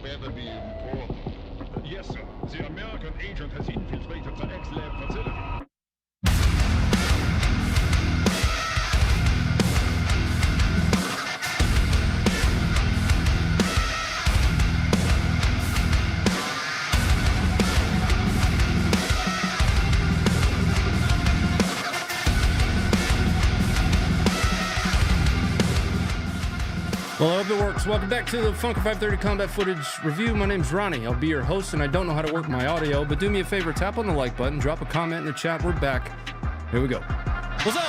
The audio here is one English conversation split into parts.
better be important. Yes, sir. The American agent has infiltrated the X-Lab facility. Well, I hope it works. Welcome back to the Funker 530 Combat Footage Review. My name's Ronnie. I'll be your host, and I don't know how to work my audio, but do me a favor, tap on the like button, drop a comment in the chat. We're back. Here we go. What's up?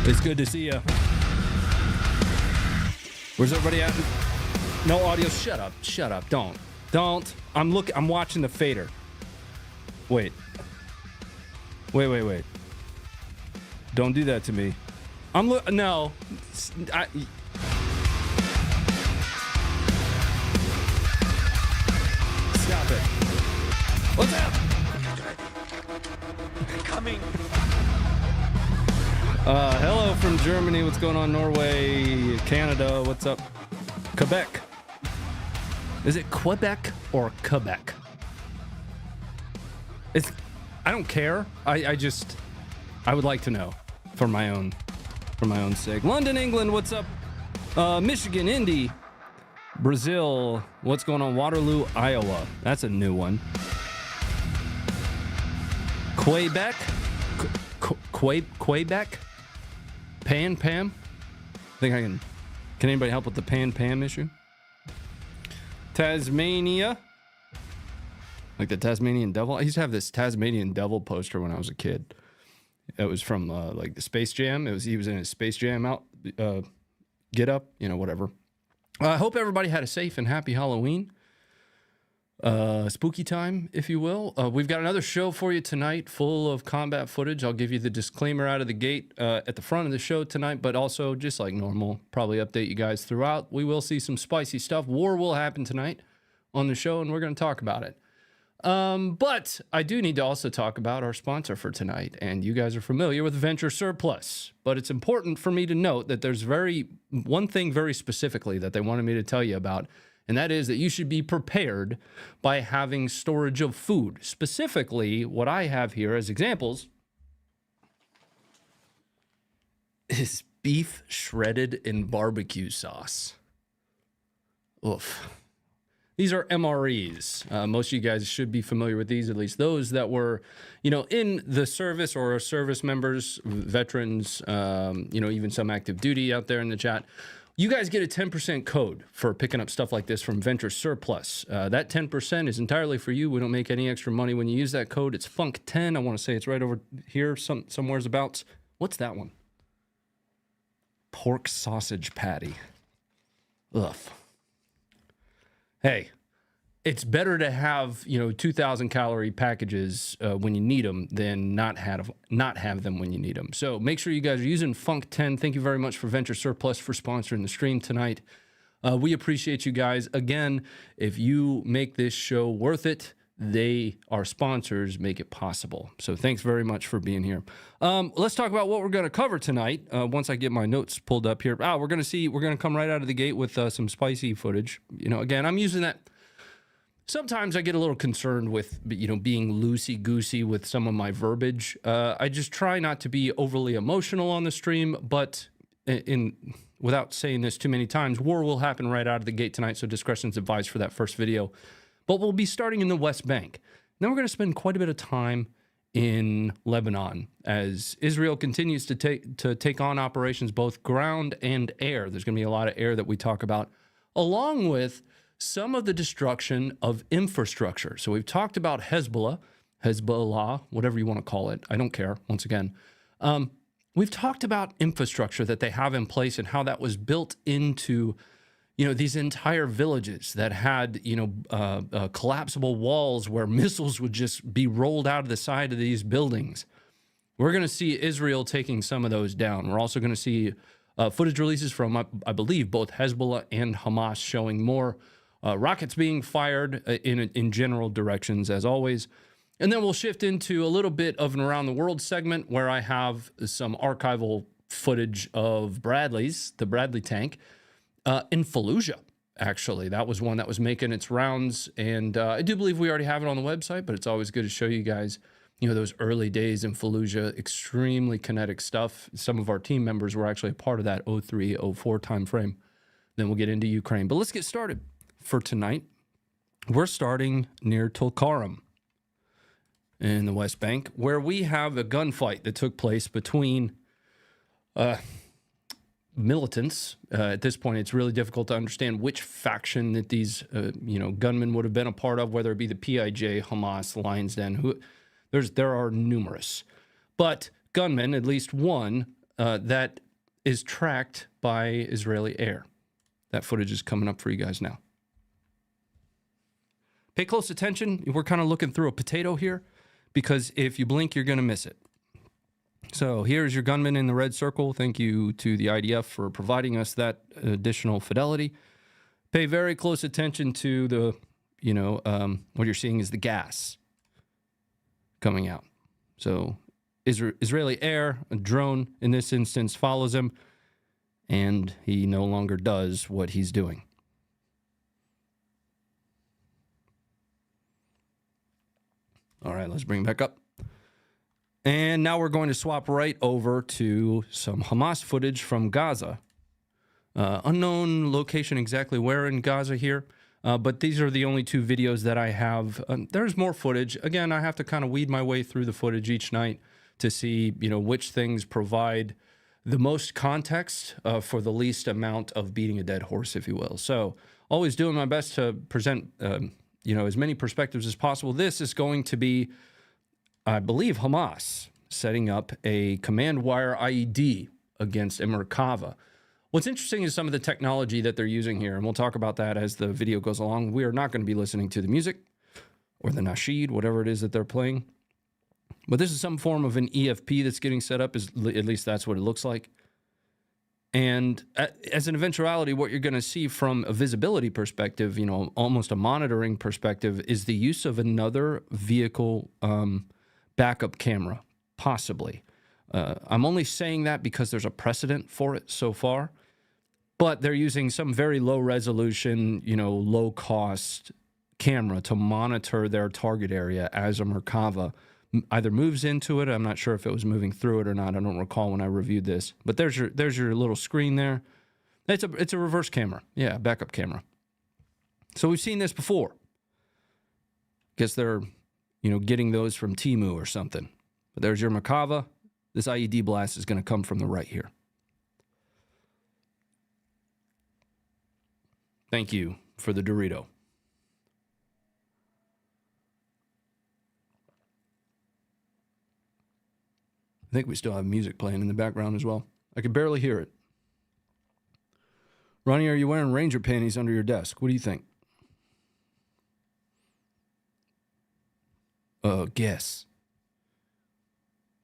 It's good to see you. Where's everybody at? No audio. Shut up. Shut up. Don't. I'm watching the fader. Wait. Don't do that to me. No. Stop it. What's up? Coming. Hello from Germany. What's going on? Norway, Canada. What's up? Quebec. Is it Quebec or Quebec? I don't care. I would like to know for my own sake. London, England, what's up? Michigan, Indy, Brazil, what's going on? Waterloo, Iowa. That's a new one. Quebec, Quebec, Pan. I think I can. Can anybody help with the Pan issue? Tasmania. Like the Tasmanian Devil. I used to have this Tasmanian Devil poster when I was a kid. It was from like the Space Jam. He was in his Space Jam get up, whatever. I hope everybody had a safe and happy Halloween. Spooky time, if you will. We've got another show for you tonight full of combat footage. I'll give you the disclaimer out of the gate at the front of the show tonight, but also just like normal, probably update you guys throughout. We will see some spicy stuff. War will happen tonight on the show, and we're going to talk about it. But I do need to also talk about our sponsor for tonight, and you guys are familiar with Venture Surplus, but it's important for me to note that there's one thing very specifically that they wanted me to tell you about, and that is that you should be prepared by having storage of food. Specifically, what I have here as examples is beef shredded in barbecue sauce. Oof. These are MREs. Most of you guys should be familiar with these, at least those that were, in the service or are service members, veterans, even some active duty out there in the chat. You guys get a 10% code for picking up stuff like this from Venture Surplus. That 10% is entirely for you. We don't make any extra money when you use that code. It's FUNK10. I want to say it's right over here, somewhere's about. What's that one? Pork sausage patty. Ugh. Hey, it's better to have 2,000 calorie packages when you need them than not have them when you need them. So make sure you guys are using Funk10. Thank you very much for Venture Surplus for sponsoring the stream tonight. We appreciate you guys. Again, if you make this show worth it, our sponsors make it possible. So thanks very much for being here. Let's talk about what we're going to cover tonight. Once I get my notes pulled up here, we're going to come right out of the gate with some spicy footage. Again, I'm using that. Sometimes I get a little concerned with, being loosey-goosey with some of my verbiage. I just try not to be overly emotional on the stream, but without saying this too many times, war will happen right out of the gate tonight, so discretion's advised for that first video. But we'll be starting in the West Bank. Then we're going to spend quite a bit of time in Lebanon as Israel continues to take on operations, both ground and air. There's going to be a lot of air that we talk about, along with some of the destruction of infrastructure. So we've talked about Hezbollah, whatever you want to call it. I don't care, once again. We've talked about infrastructure that they have in place and how that was built into these entire villages that had, collapsible walls where missiles would just be rolled out of the side of these buildings. We're going to see Israel taking some of those down. We're also going to see footage releases from, I believe, both Hezbollah and Hamas showing more rockets being fired in general directions, as always. And then we'll shift into a little bit of an around the world segment where I have some archival footage of Bradley's, the Bradley tank, in Fallujah. Actually, that was one that was making its rounds, and I do believe we already have it on the website, but it's always good to show you guys, you know, those early days in Fallujah, extremely kinetic stuff. Some of our team members were actually a part of that 03, 04 timeframe. Then we'll get into Ukraine, but let's get started. For tonight, we're starting near Tulkarm in the West Bank, where we have a gunfight that took place between militants. At this point, it's really difficult to understand which faction that these, gunmen would have been a part of, whether it be the PIJ, Hamas, Lion's Den. There are numerous, but gunmen, at least one, that is tracked by Israeli air. That footage is coming up for you guys now. Pay close attention. We're kind of looking through a potato here, because if you blink, you're going to miss it. So here's your gunman in the red circle. Thank you to the IDF for providing us that additional fidelity. Pay very close attention to the, what you're seeing is the gas coming out. So Israeli air, a drone in this instance, follows him, and he no longer does what he's doing. All right, let's bring it back up. And now we're going to swap right over to some Hamas footage from Gaza. Unknown location exactly where in Gaza here, but these are the only two videos that I have. There's more footage. Again, I have to kind of weed my way through the footage each night to see, which things provide the most context for the least amount of beating a dead horse, if you will. So always doing my best to present, as many perspectives as possible. This is going to be, I believe, Hamas setting up a command wire IED against a Merkava. What's interesting is some of the technology that they're using here, and we'll talk about that as the video goes along. We are not going to be listening to the music or the nasheed, whatever it is that they're playing. But this is some form of an EFP that's getting set up, at least that's what it looks like. And as an eventuality, what you're going to see from a visibility perspective, almost a monitoring perspective, is the use of another vehicle backup camera, possibly. I'm only saying that because there's a precedent for it so far, but they're using some very low resolution, low cost camera to monitor their target area as a Merkava either moves into it. I'm not sure if it was moving through it or not. I don't recall when I reviewed this, but there's your little screen there. It's a reverse camera. Yeah, backup camera. So we've seen this before. Guess they're, getting those from Temu or something. But there's your Merkava. This IED blast is going to come from the right here. Thank you for the Dorito. I think we still have music playing in the background as well. I can barely hear it. Ronnie, are you wearing Ranger panties under your desk? What do you think? Guess.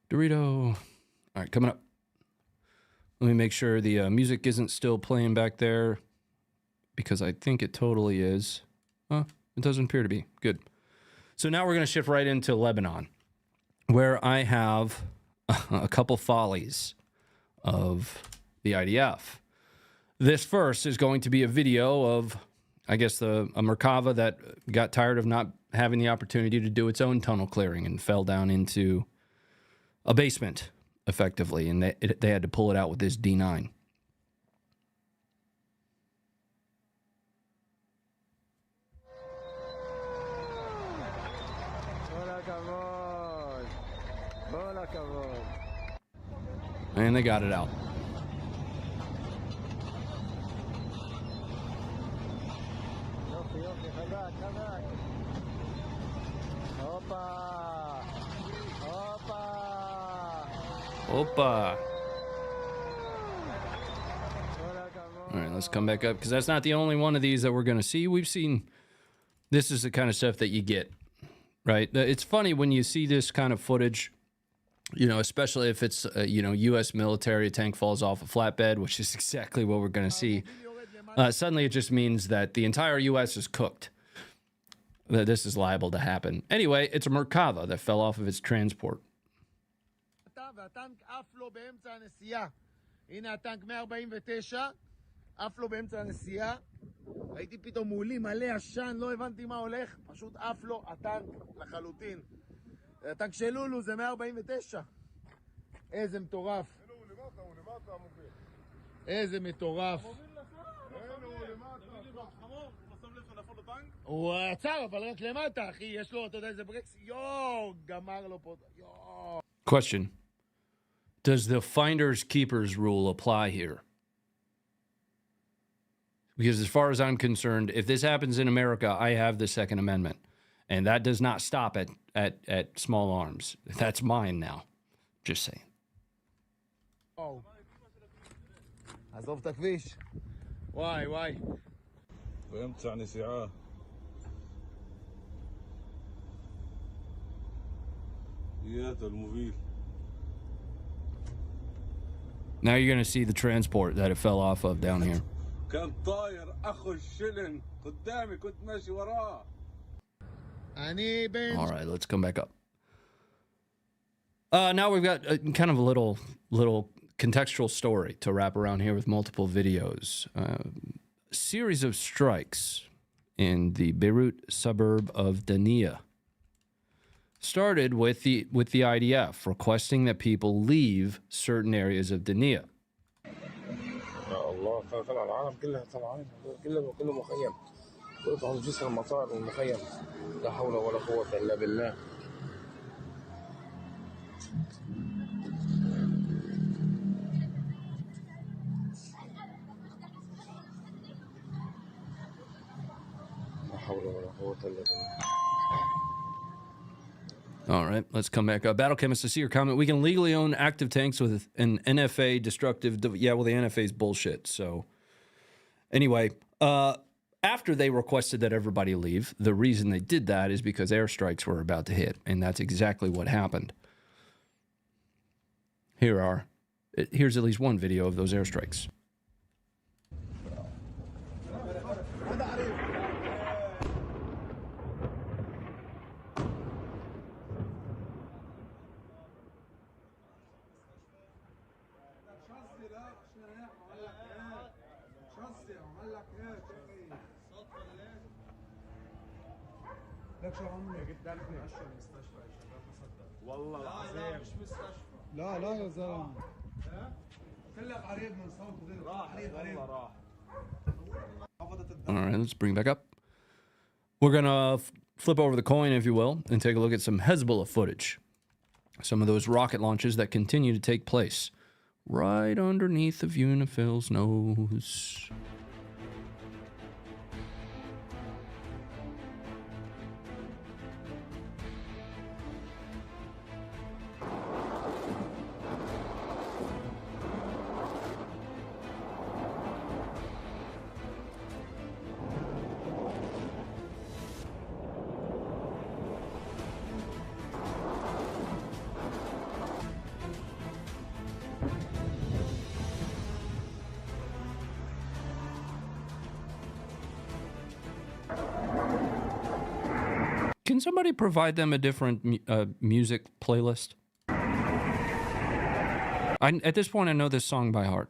Dorito. All right, coming up. Let me make sure the music isn't still playing back there, because I think it totally is. It doesn't appear to be. Good. So now we're going to shift right into Lebanon, where I have a couple follies of the IDF. This first is going to be a video of, I guess, a Merkava that got tired of not having the opportunity to do its own tunnel clearing and fell down into a basement, effectively, and they had to pull it out with this D9. And they got it out. Opa. All right, let's come back up, because that's not the only one of these that we're going to see. We've seen, this is the kind of stuff that you get, right? It's funny when you see this kind of footage, especially if it's, U.S. military, a tank falls off a flatbed, which is exactly what we're going to see. Suddenly it just means that the entire U.S. is cooked. That this is liable to happen. Anyway, it's a Merkava that fell off of its transport. הנה הטנק 149, עף לו באמצע הנסיעה. ראיתי פתאום מולי מלא עשן, לא הבנתי מה הולך, פשוט עף לו הטנק לחלוטין. הטנק של לולו זה 149. איזה מטורף. הוא למטה המוביל. איזה מטורף. הוא עצר, אבל רק למטה, אחי. יש לו, אתה יודע, איזה ברקס. יואו, גמר לו פה. יואו. Question. Does the finders keepers rule apply here? Because as far as I'm concerned, if this happens in America, I have the Second Amendment. And that does not stop at small arms. That's mine now. Just saying. עזוב את הכביש. וואי, וואי. באמצע נסיעה. יד המוביל. Now you're going to see the transport that it fell off of down here. كان طاير اخو الشلن قدامي كنت ماشي وراه. אני בן... All right, let's come back up. Now we've got kind of a little contextual story to wrap around here with multiple videos. A series of strikes in the Beirut suburb of Dania started with the IDF requesting that people leave certain areas of Dania. الله طلع العالم كلها طلعان كله مخيم ويطلعوا جسر المطار والمخيم لا حول ولا قوة إلا بالله لا حول ولا قوة إلا بالله. All right, let's come back up. Battle Chemist, I see your comment. We can legally own active tanks with an NFA destructive... Yeah, well, the NFA is bullshit. So anyway, after they requested that everybody leave, the reason they did that is because airstrikes were about to hit. And that's exactly what happened. Here's at least one video of those airstrikes. والله العظيم مش مستشفى. لا لا يا زلمه كلها قريب من صوته غير راح والله راح. All right, let's bring it back up. We're going to flip over the coin, if you will, and take a look at some Hezbollah footage. Some of those rocket launches that continue to take place right underneath of UNIFIL's nose. Can somebody provide them a different music playlist? At this point, I know this song by heart.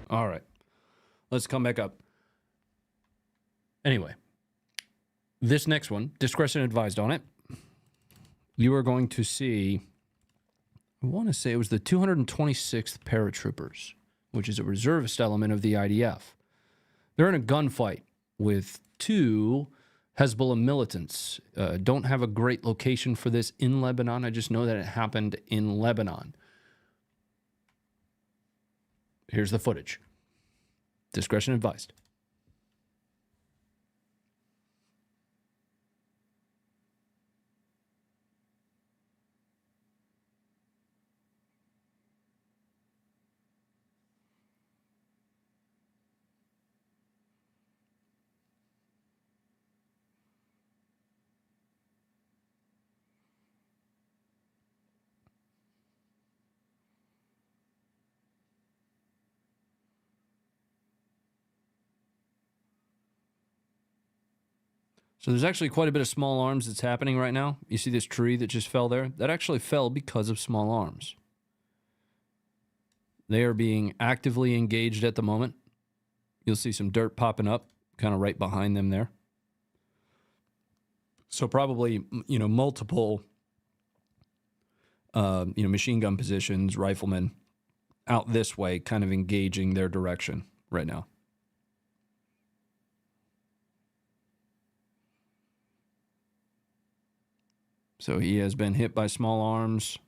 All right. Let's come back up. Anyway. This next one, discretion advised on it. You are going to see, I want to say it was the 226th Paratroopers, which is a reservist element of the IDF. They're in a gunfight with two Hezbollah militants. Don't have a great location for this in Lebanon. I just know that it happened in Lebanon. Here's the footage. Discretion advised. So there's actually quite a bit of small arms that's happening right now. You see this tree that just fell there? That actually fell because of small arms. They are being actively engaged at the moment. You'll see some dirt popping up kind of right behind them there. So probably, multiple, machine gun positions, riflemen out this way kind of engaging their direction right now. So he has been hit by small arms.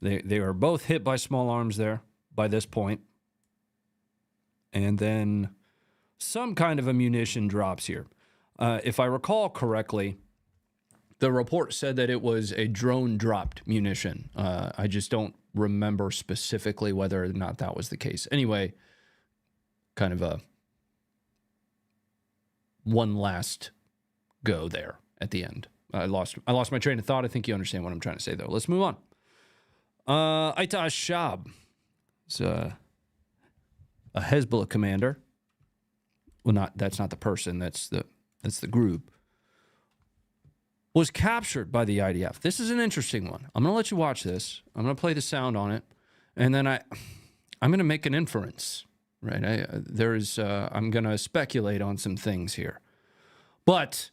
They are both hit by small arms there by this point. And then some kind of ammunition drops here. If I recall correctly, the report said that it was a drone-dropped munition. I just don't remember specifically whether or not that was the case. Anyway, kind of a one last go there at the end. I lost my train of thought. I think you understand what I'm trying to say, though. Let's move on. Aita Shab. It's a Hezbollah commander. Well, that's not the person. That's the group. Was captured by the IDF. This is an interesting one. I'm going to let you watch this. I'm going to play the sound on it, and then I'm going to make an inference. Right? I'm going to speculate on some things here, but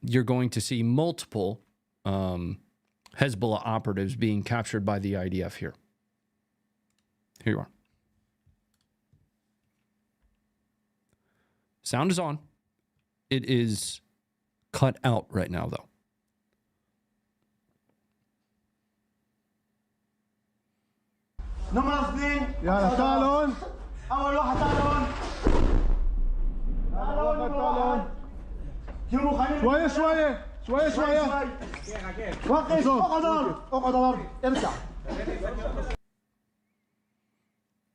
you're going to see multiple Hezbollah operatives being captured by the IDF here. Here you are. Sound is on. It is cut out right now, though. نمرة اثنين يلا تعالون. أول واحد تعالون شوية شوية شوية شوية. وقف اقعد الأرض ارجع.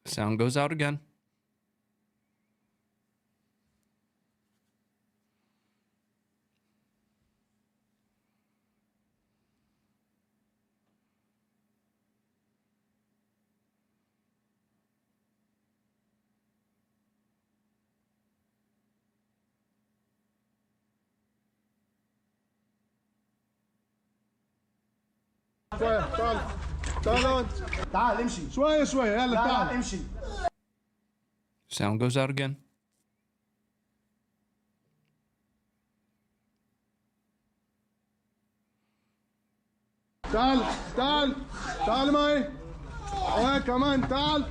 Sound goes out again. شوية تعالون. تعال امشي. شوية شوية يلا تعال تعال. امشي. Sound goes out again. تعال تعال تعال معي. كمان تعال.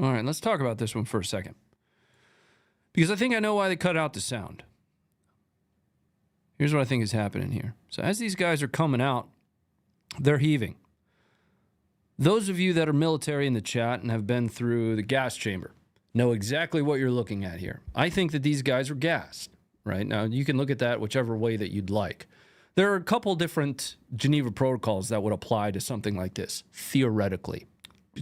All right, let's talk about this one for a second. Because I think I know why they cut out the sound. Here's what I think is happening here. So as these guys are coming out, they're heaving. Those of you that are military in the chat and have been through the gas chamber know exactly what you're looking at here. I think that these guys are gassed, right? Now, you can look at that whichever way that you'd like. There are a couple different Geneva protocols that would apply to something like this, theoretically.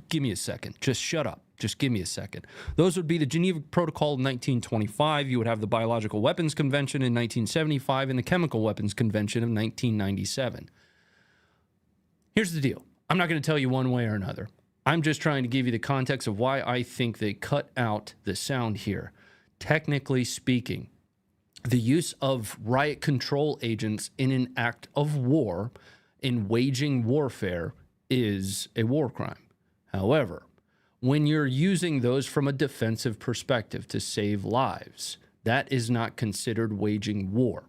Give me a second. Just shut up. Just give me a second. Those would be the Geneva Protocol in 1925. You would have the Biological Weapons Convention in 1975 and the Chemical Weapons Convention of 1997. Here's the deal. I'm not going to tell you one way or another. I'm just trying to give you the context of why I think they cut out the sound here. Technically speaking, the use of riot control agents in an act of war, in waging warfare, is a war crime. However, when you're using those from a defensive perspective to save lives, that is not considered waging war.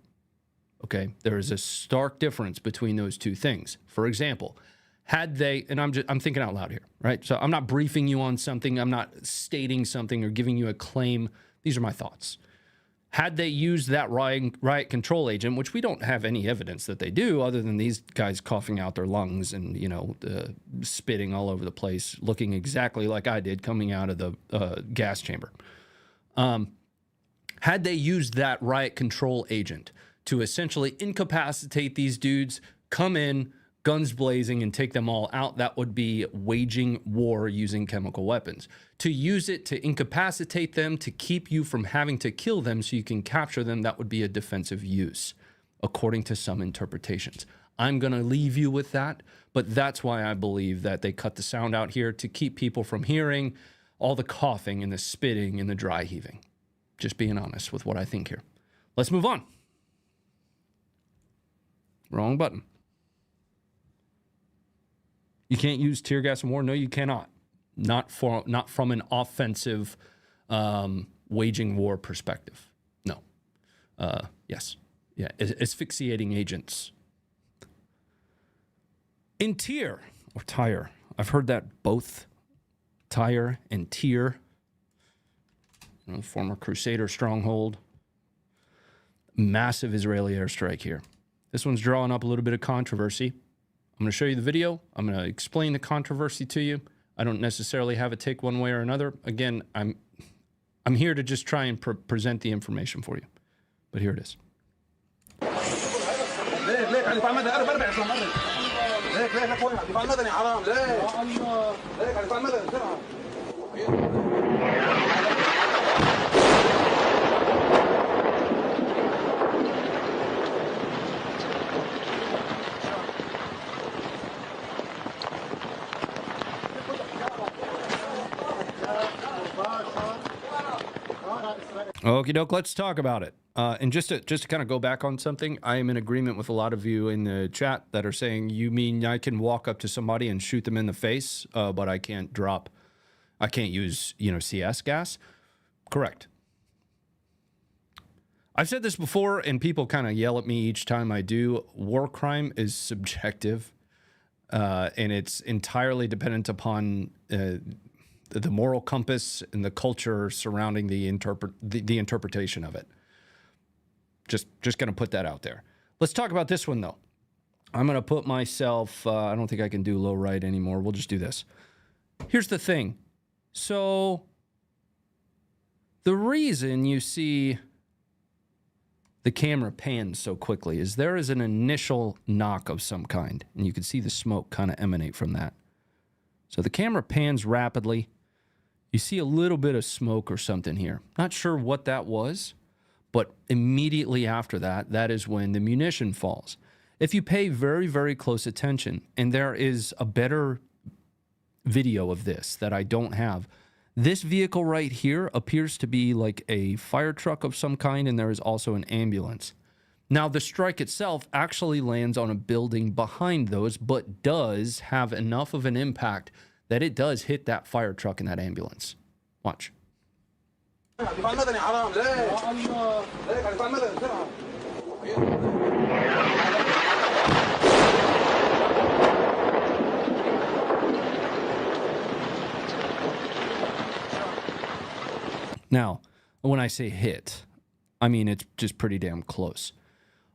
Okay? There is a stark difference between those two things. For example, had they, and I'm thinking out loud here, right? So I'm not briefing you on something, I'm not stating something or giving you a claim. These are my thoughts. Had they used that riot control agent, which we don't have any evidence that they do, other than these guys coughing out their lungs and, spitting all over the place, looking exactly like I did coming out of the gas chamber. Had they used that riot control agent to essentially incapacitate these dudes, come in, guns blazing, and take them all out, that would be waging war using chemical weapons. To use it to incapacitate them, to keep you from having to kill them so you can capture them, that would be a defensive use, according to some interpretations. I'm going to leave you with that. But that's why I believe that they cut the sound out here to keep people from hearing all the coughing and the spitting and the dry heaving. Just being honest with what I think here. Let's move on. Wrong button. You can't use tear gas in war. No, you cannot. Not from an offensive waging war perspective. No. Yes. Yeah. Asphyxiating agents. In Tyre or Tyre, I've heard that both. Tyre and Tyre, former Crusader stronghold. Massive Israeli airstrike here. This one's drawing up a little bit of controversy. I'm going to show you the video. I'm going to explain the controversy to you. I don't necessarily have a take one way or another. Again, I'm here to just try and present the information for you. But here it is. Okie doke, let's talk about it. And just to kind of go back on something, I am in agreement with a lot of you in the chat that are saying, you mean I can walk up to somebody and shoot them in the face, but I can't use, CS gas? Correct. I've said this before, and people kind of yell at me each time I do. War crime is subjective, and it's entirely dependent upon the moral compass and the culture surrounding the interpretation of it. Just going to put that out there. Let's talk about this one, though. I'm going to put myself... I don't think I can do low right anymore. We'll just do this. Here's the thing. So, the reason you see the camera pan so quickly is there is an initial knock of some kind, and you can see the smoke kind of emanate from that. So the camera pans rapidly. You see a little bit of smoke or something here. Not sure what that was, but immediately after that, that is when the munition falls. If you pay very, very close attention, and there is a better video of this that I don't have, this vehicle right here appears to be like a fire truck of some kind, and there is also an ambulance. Now, the strike itself actually lands on a building behind those, but does have enough of an impact that it does hit that fire truck and that ambulance. Watch. Now, when I say hit, I mean it's just pretty damn close.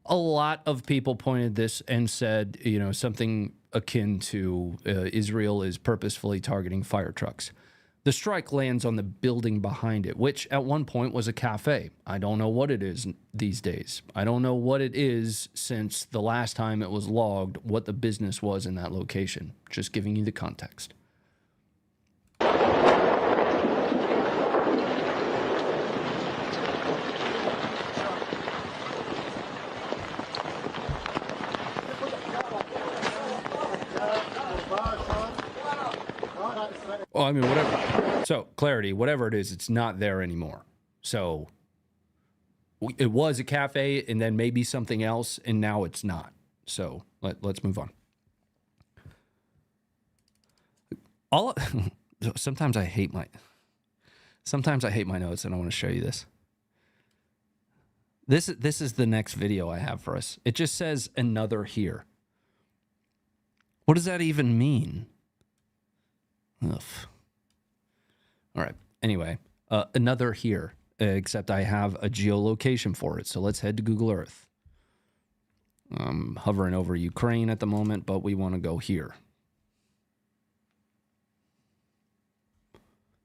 A lot of people pointed this and said, something akin to Israel is purposefully targeting fire trucks. The strike lands on the building behind it, which at one point was a cafe. I don't know what it is these days. I don't know what it is since the last time it was logged, what the business was in that location. Just giving you the context. Well, I mean, whatever. So, clarity, whatever it is, it's not there anymore. So, it was a cafe and then maybe something else, and now it's not. So, let's move on. Sometimes I hate my notes, and I want to show you this. This is the next video I have for us. It just says another here. What does that even mean? Ugh. All right. Anyway, another here, except I have a geolocation for it. So let's head to Google Earth. I'm hovering over Ukraine at the moment, but we want to go here.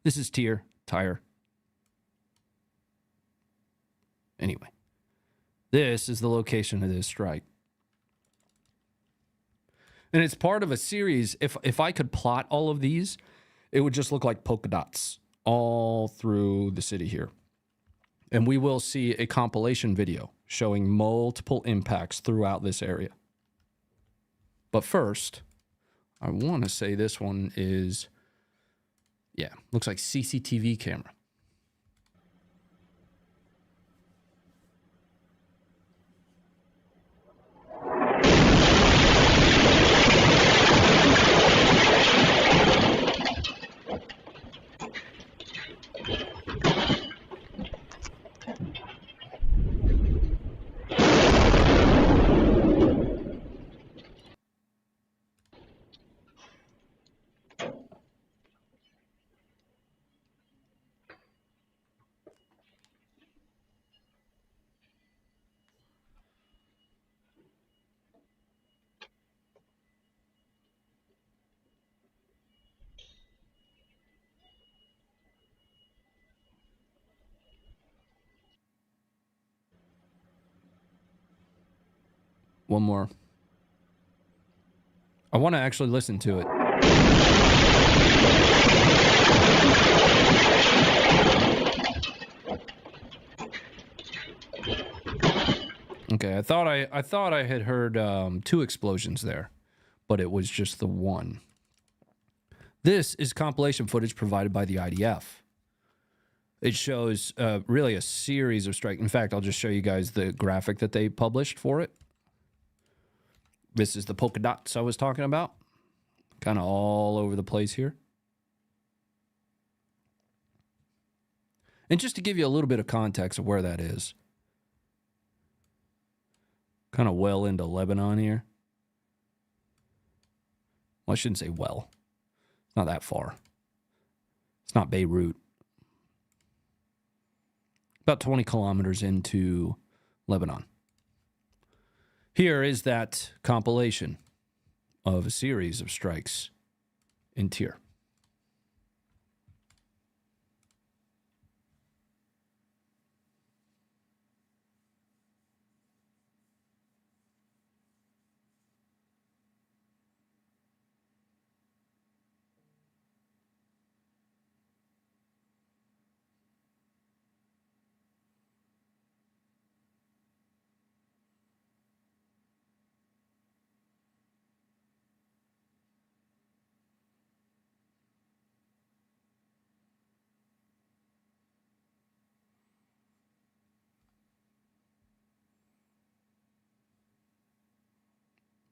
This is Tyre. Anyway, this is the location of this strike. And it's part of a series. If I could plot all of these, it would just look like polka dots all through the city here. And we will see a compilation video showing multiple impacts throughout this area. But first, I want to say this one is, yeah, looks like CCTV camera. One more. I want to actually listen to it. Okay, I thought I had heard 2 explosions there, but it was just the one. This is compilation footage provided by the IDF. It shows really a series of strikes. In fact, I'll just show you guys the graphic that they published for it. This is the polka dots I was talking about. Kind of all over the place here. And just to give you a little bit of context of where that is. Kind of well into Lebanon here. Well, I shouldn't say well. It's not that far. It's not Beirut. About 20 kilometers into Lebanon. Here is that compilation of a series of strikes in Tyre.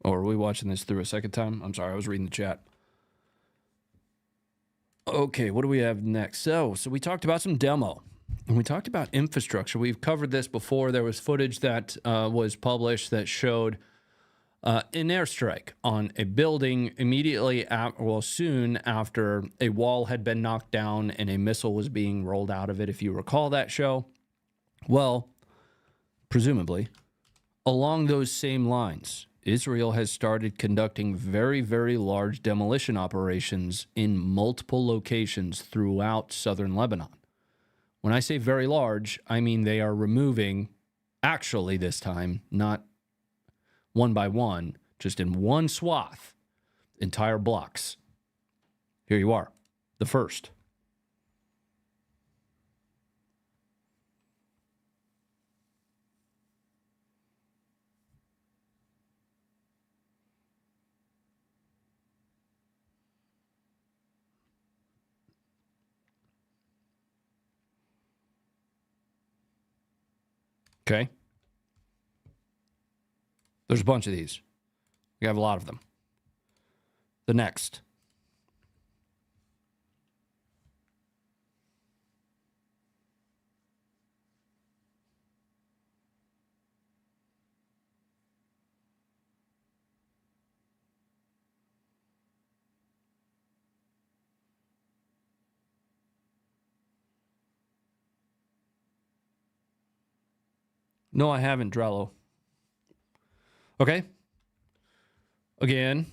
Or are we watching this through a second time? I'm sorry, I was reading the chat. Okay, what do we have next? So we talked about some demo. And we talked about infrastructure. We've covered this before. There was footage that was published that showed an airstrike on a building immediately, soon after a wall had been knocked down and a missile was being rolled out of it, if you recall that show. Well, presumably, along those same lines, Israel has started conducting very, very large demolition operations in multiple locations throughout southern Lebanon. When I say very large, I mean they are removing, actually this time, not one by one, just in one swath, entire blocks. Here you are, the first. Okay. There's a bunch of these. We have a lot of them. The next. No, I haven't, Drello. Okay. Again.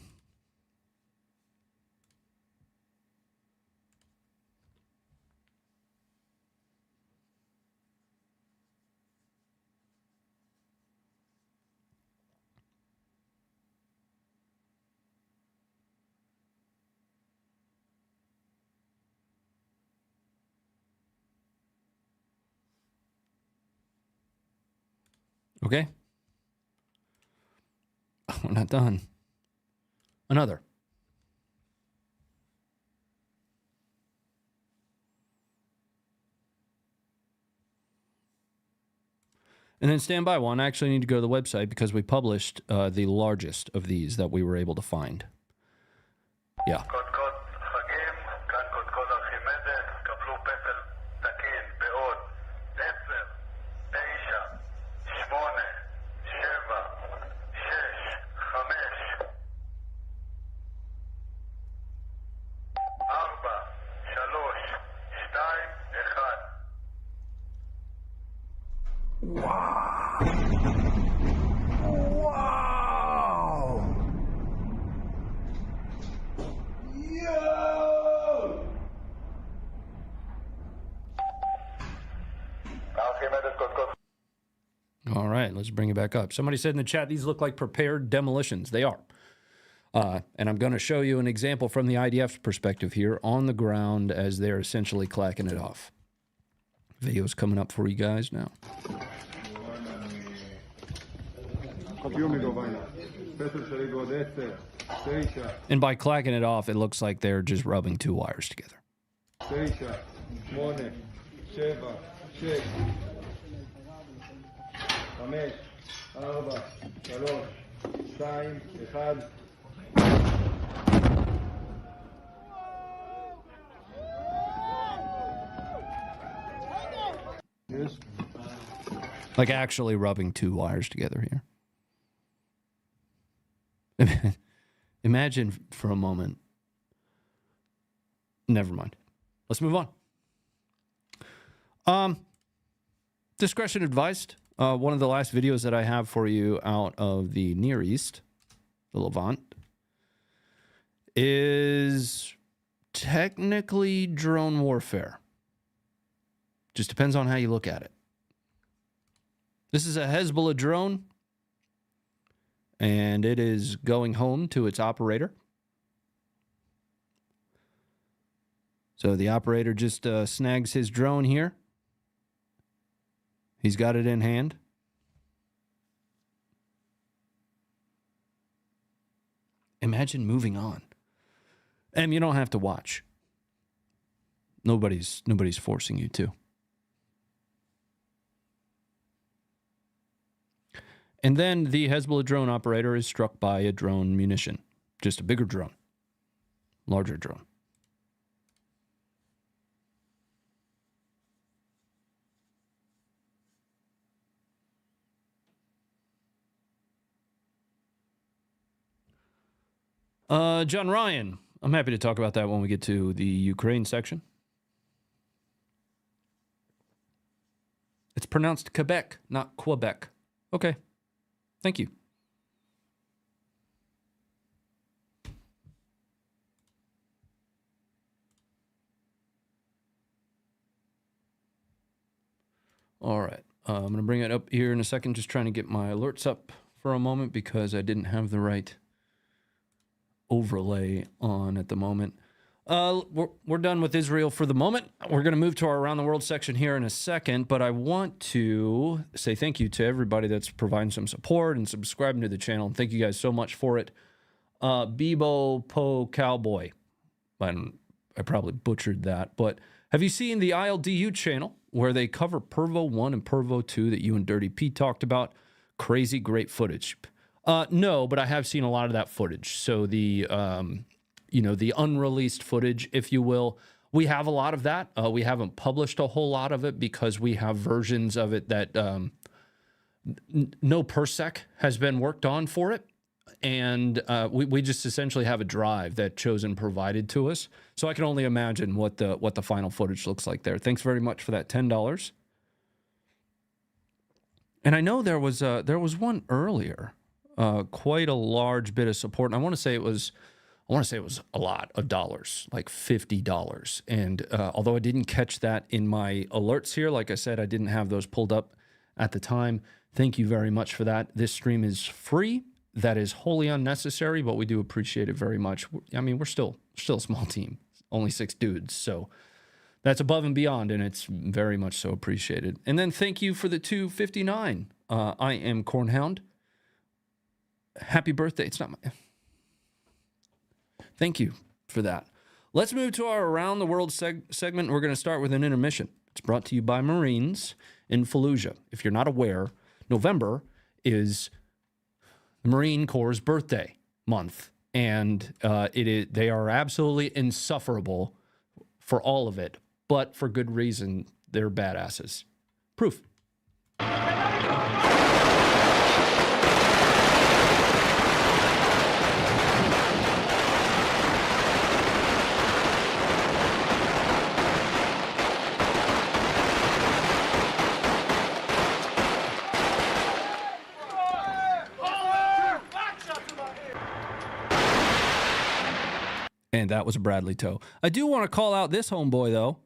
Okay. We're not done. Another. And then stand by one. I actually need to go to the website because we published the largest of these that we were able to find. Yeah. All right, let's bring it back up. Somebody said in the chat, these look like prepared demolitions. They are. And I'm going to show you an example from the IDF's perspective here on the ground as they're essentially clacking it off. Video's coming up for you guys now. And by clacking it off, it looks like they're just rubbing two wires together. Like actually rubbing two wires together here. Imagine for a moment. Never mind. Let's move on. Discretion advised. One of the last videos that I have for you out of the Near East, the Levant, is technically drone warfare. Just depends on how you look at it. This is a Hezbollah drone, and it is going home to its operator. So the operator just snags his drone here. He's got it in hand. Imagine moving on. And you don't have to watch. Nobody's forcing you to. And then the Hezbollah drone operator is struck by a drone munition. Just a bigger drone. Larger drone. John Ryan, I'm happy to talk about that when we get to the Ukraine section. It's pronounced Quebec, not Quebec. Okay. Thank you. All right. I'm going to bring it up here in a second, just trying to get my alerts up for a moment because I didn't have the right overlay on at the moment. We're done with Israel for the moment. We're going to move to our Around the World section here in a second, but I want to say thank you to everybody that's providing some support and subscribing to the channel. And thank you guys so much for it. Bebo Po Cowboy. I probably butchered that, but have you seen the ILDU channel where they cover Pervo 1 and Pervo 2 that you and Dirty Pete talked about? Crazy great footage. No, but I have seen a lot of that footage. So the the unreleased footage, if you will, we have a lot of that. We haven't published a whole lot of it because we have versions of it that no PERSEC has been worked on for it. And we just essentially have a drive that Chosen provided to us. So I can only imagine what the final footage looks like there. Thanks very much for that $10. And I know there was one earlier, quite a large bit of support. And I want to say it was a lot of dollars, like $50. And although I didn't catch that in my alerts here, like I said, I didn't have those pulled up at the time. Thank you very much for that. This stream is free. That is wholly unnecessary, but we do appreciate it very much. I mean, we're still a small team, only 6 dudes. So that's above and beyond, and it's very much so appreciated. And then thank you for the $2.59. I am Cornhound. Happy birthday. It's not my... Thank you for that. Let's move to our Around the World segment. We're going to start with an intermission. It's brought to you by Marines in Fallujah. If you're not aware, November is the Marine Corps' birthday month, and they are absolutely insufferable for all of it, but for good reason. They're badasses. Proof. And that was a Bradley Toe. I do want to call out this homeboy, though.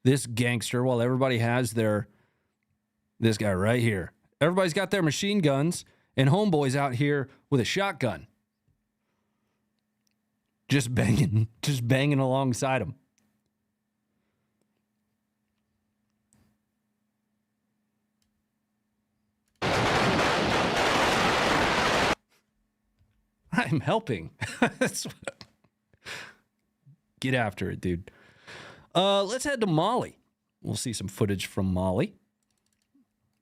This gangster, while everybody has this guy right here. Everybody's got their machine guns, and homeboy's out here with a shotgun. Just banging alongside him. I'm helping. Get after it, dude. Let's head to Mali. We'll see some footage from Mali.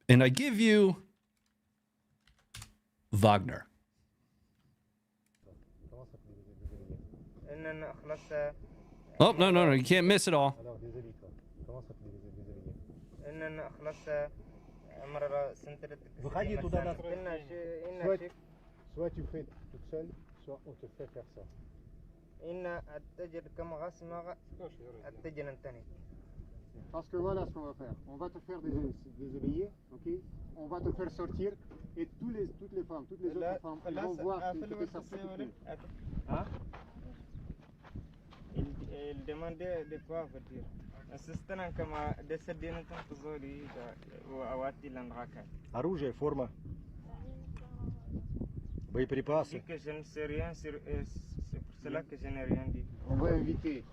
And I give you Wagner. Oh, no. You can't miss it all. Soit tu fais toute seule, soit on te fait faire ça. Parce que voilà ce qu'on va faire. On va te faire des éveillés, ok? On va te faire sortir et toutes les femmes, toutes les autres femmes, elles vont voir que tu fais sortir tout de suite. Hein? Il demandait de quoi veut dire. Assistant comme de cette dernière zone ou awati l'andraka. Оружие, форма. Боеприпасы. Que je ne sais rien, c'est pour cela que je n'ai rien dit. On va inviter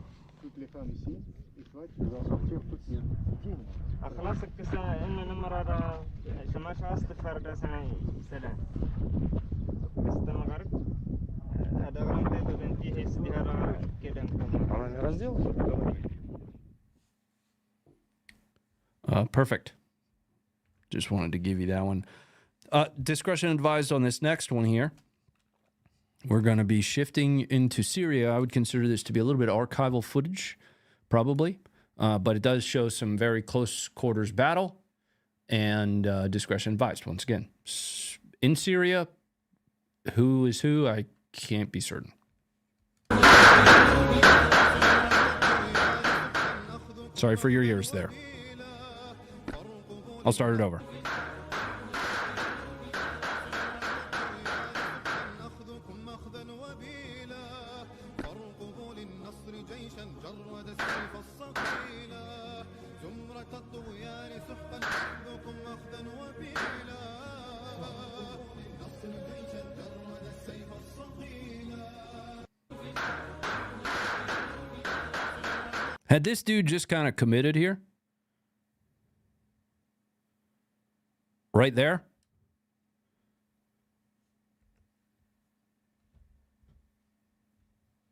toutes les femmes ici et toi tu vas sortir toutes les femmes. خلاص كسا إن نمرة شماش أستفار ده سنة سلام. استمغرب. هذا غير ده بنتي هي سديها كده كمان. Раздел. Perfect. Just wanted to give you that one. Discretion advised on this next one here. We're going to be shifting into Syria. I would consider this to be a little bit archival footage, probably. But it does show some very close quarters battle, and discretion advised. Once again, in Syria, who is who, I can't be certain. Sorry for your ears there. I'll start it over. Had this dude just kind of committed here? Right there?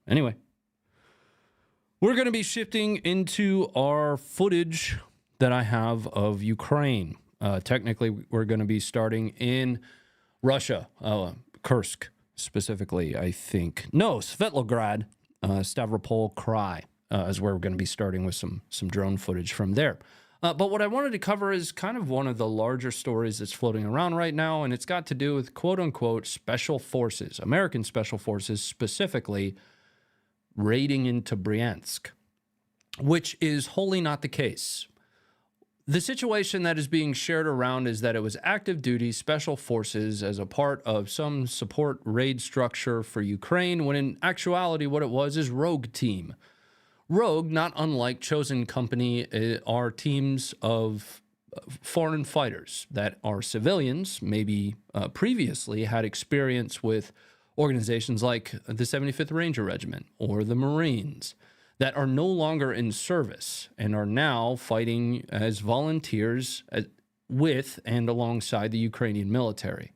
Anyway, we're going to be shifting into our footage that I have of Ukraine. Technically, we're going to be starting in Russia, Kursk specifically, I think. No, Svetlograd, Stavropol Krai. Is where we're going to be starting with some drone footage from there. But what I wanted to cover is kind of one of the larger stories that's floating around right now, and it's got to do with quote-unquote special forces, American special forces specifically, raiding into Bryansk, which is wholly not the case. The situation that is being shared around is that it was active duty special forces as a part of some support raid structure for Ukraine, when in actuality what it was is rogue team. Rogue, not unlike Chosen Company, are teams of foreign fighters that are civilians, maybe previously had experience with organizations like the 75th Ranger Regiment or the Marines that are no longer in service and are now fighting as volunteers with and alongside the Ukrainian military.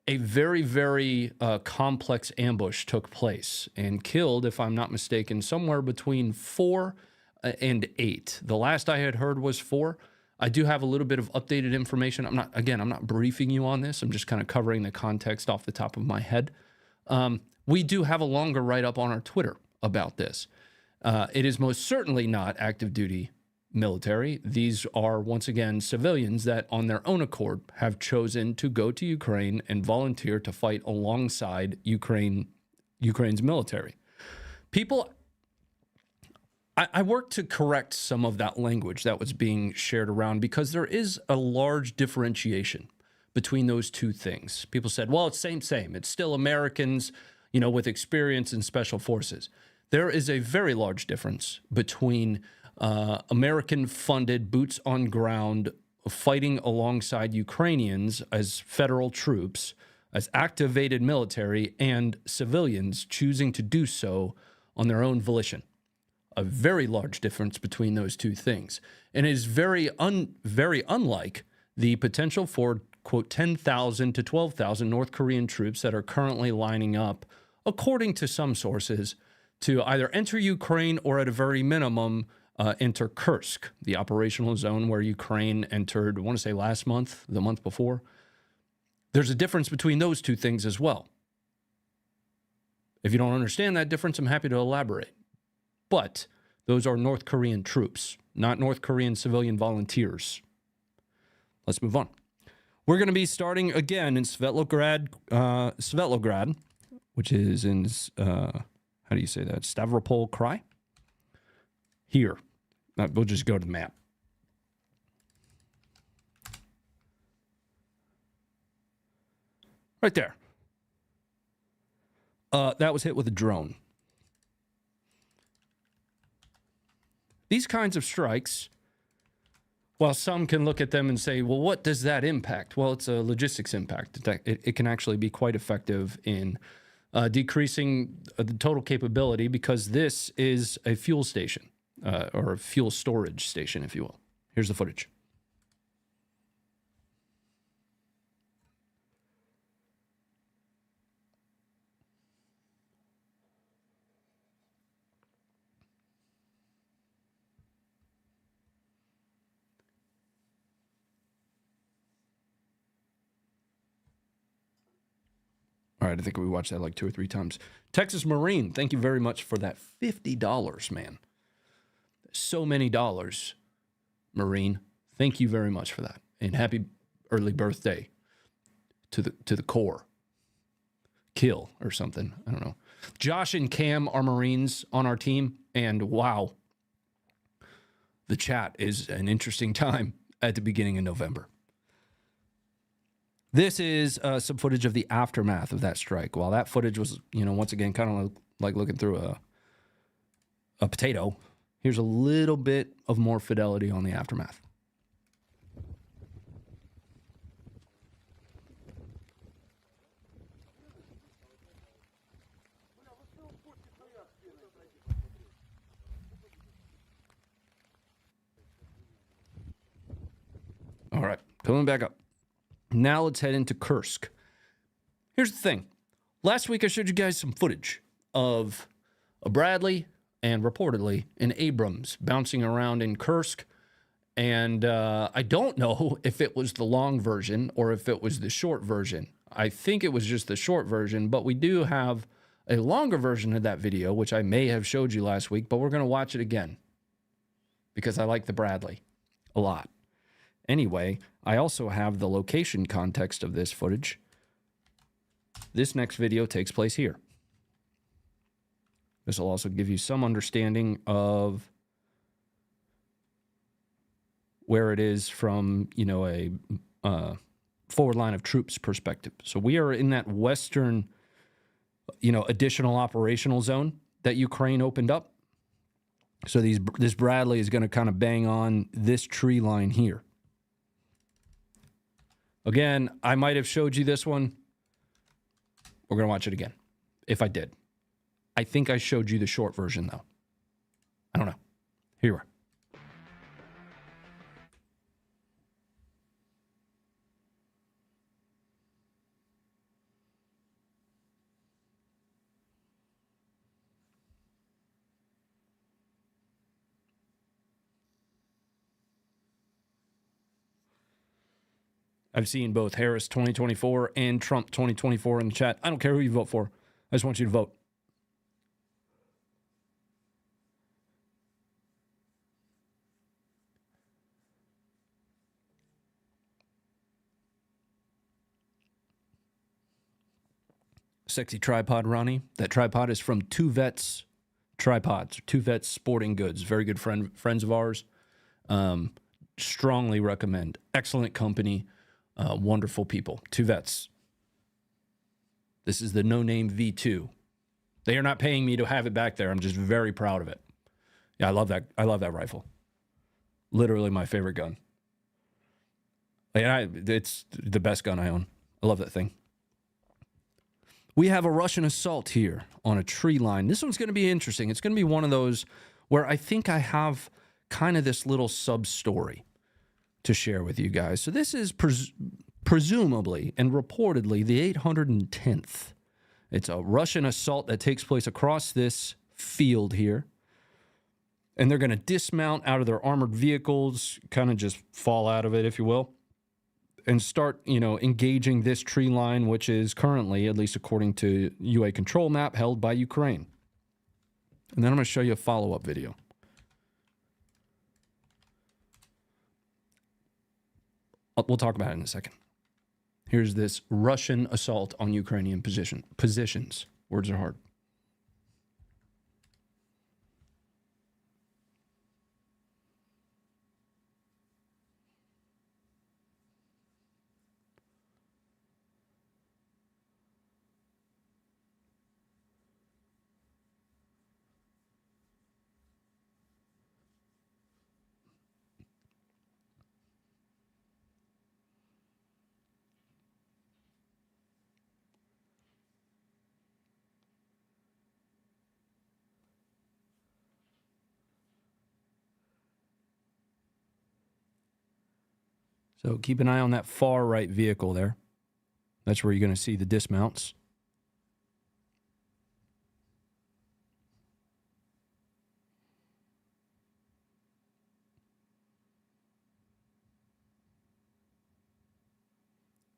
a very, very complex ambush took place and killed, if I'm not mistaken, somewhere between 4 and 8. The last I had heard was 4. I do have a little bit of updated information. I'm not briefing you on this. I'm just kind of covering the context off the top of my head. We do have a longer write-up on our Twitter about this. It is most certainly not active duty military. These are, once again, civilians that on their own accord have chosen to go to Ukraine and volunteer to fight alongside Ukraine's military. People, I worked to correct some of that language that was being shared around because there is a large differentiation between those two things. People said, well, it's same. It's still Americans, with experience in special forces. There is a very large difference between American-funded boots on ground fighting alongside Ukrainians as federal troops, as activated military, and civilians choosing to do so on their own volition. A very large difference between those two things. And it is very unlike the potential for, quote, 10,000 to 12,000 North Korean troops that are currently lining up, according to some sources, to either enter Ukraine or at a very minimum enter Kursk, the operational zone where Ukraine entered, I want to say last month, the month before. There's a difference between those two things as well. If you don't understand that difference, I'm happy to elaborate. But those are North Korean troops, not North Korean civilian volunteers. Let's move on. We're going to be starting again in Vuhledar, which is in, how do you say that? Stavropol Krai? Here. We'll just go to the map. Right there. That was hit with a drone. These kinds of strikes, while some can look at them and say, well, what does that impact? Well, it's a logistics impact. It can actually be quite effective in decreasing the total capability because this is a fuel station. Or a fuel storage station, if you will. Here's the footage. All right, I think we watched that like 2 or 3 times. Texas Marine, thank you very much for that $50, man. So many dollars, Marine. Thank you very much for that. And happy early birthday to the Corps. Kill or something. I don't know. Josh and Cam are Marines on our team. And wow, the chat is an interesting time at the beginning of November. This is some footage of the aftermath of that strike. While that footage was, once again, kind of like looking through a potato. Here's a little bit of more fidelity on the aftermath. All right, coming back up. Now let's head into Kursk. Here's the thing. Last week I showed you guys some footage of a Bradley and reportedly an Abrams bouncing around in Kursk. And I don't know if it was the long version or if it was the short version. I think it was just the short version, but we do have a longer version of that video, which I may have showed you last week, but we're going to watch it again because I like the Bradley a lot. Anyway, I also have the location context of this footage. This next video takes place here. This will also give you some understanding of where it is from, a forward line of troops perspective. So we are in that western, additional operational zone that Ukraine opened up. So this Bradley is going to kind of bang on this tree line here. Again, I might have showed you this one. We're going to watch it again, if I did. I think I showed you the short version, though. I don't know. Here you are. I've seen both Harris 2024 and Trump 2024 in the chat. I don't care who you vote for. I just want you to vote. Sexy tripod, Ronnie. That tripod is from Two Vets Tripods. Two Vets Sporting Goods. Very good friends of ours. Strongly recommend. Excellent company. Wonderful people. Two Vets. This is the no-name V2. They are not paying me to have it back there. I'm just very proud of it. Yeah, I love that. I love that rifle. Literally my favorite gun. And it's the best gun I own. I love that thing. We have a Russian assault here on a tree line. This one's going to be interesting. It's going to be one of those where I think I have kind of this little sub-story to share with you guys. So this is presumably and reportedly the 810th. It's a Russian assault that takes place across this field here. And they're going to dismount out of their armored vehicles, kind of just fall out of it, if you will, and start, engaging this tree line, which is currently, at least according to UA control map, held by Ukraine. And then I'm going to show you a follow-up video. We'll talk about it in a second. Here's this Russian assault on Ukrainian positions. Words are hard. So keep an eye on that far right vehicle there. That's where you're going to see the dismounts.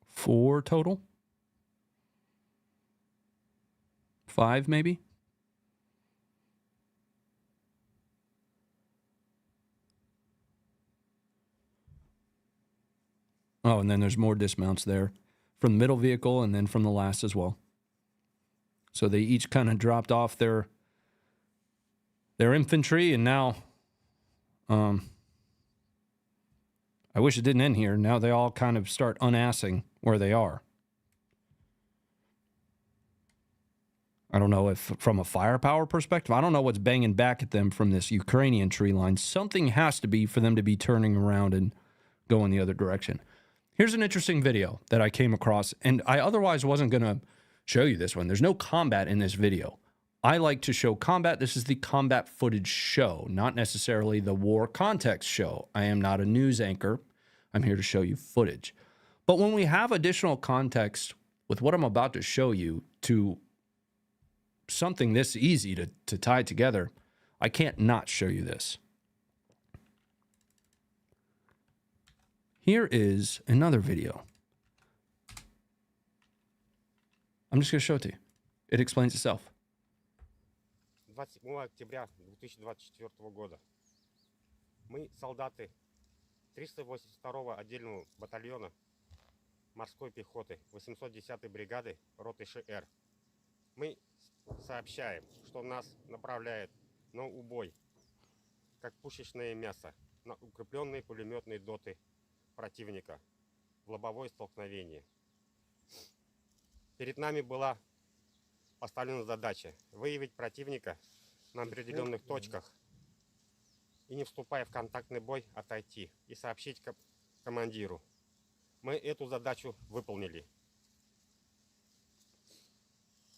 Four total? Five, maybe? Oh, and then there's more dismounts there from the middle vehicle and then from the last as well. So they each kind of dropped off their infantry, and now I wish it didn't end here. Now they all kind of start unassing where they are. I don't know if from a firepower perspective, I don't know what's banging back at them from this Ukrainian tree line. Something has to be for them to be turning around and going the other direction. Here's an interesting video that I came across, and I otherwise wasn't going to show you this one. There's no combat in this video. I like to show combat. This is the combat footage show, not necessarily the war context show. I am not a news anchor. I'm here to show you footage. But when we have additional context with what I'm about to show you to something this easy to tie together, I can't not show you this. Here is another video. I'm just going to show it to you. It explains itself. 27 октября 2024 года мы, солдаты 382-го отдельного батальона морской пехоты 810-й бригады роты ШР, мы сообщаем, что нас направляет на убой, как пушечное мясо, на укрепленные пулеметные доты противника в лобовое столкновение. Перед нами была поставлена задача выявить противника на определенных точках и, не вступая в контактный бой, отойти и сообщить командиру. Мы эту задачу выполнили.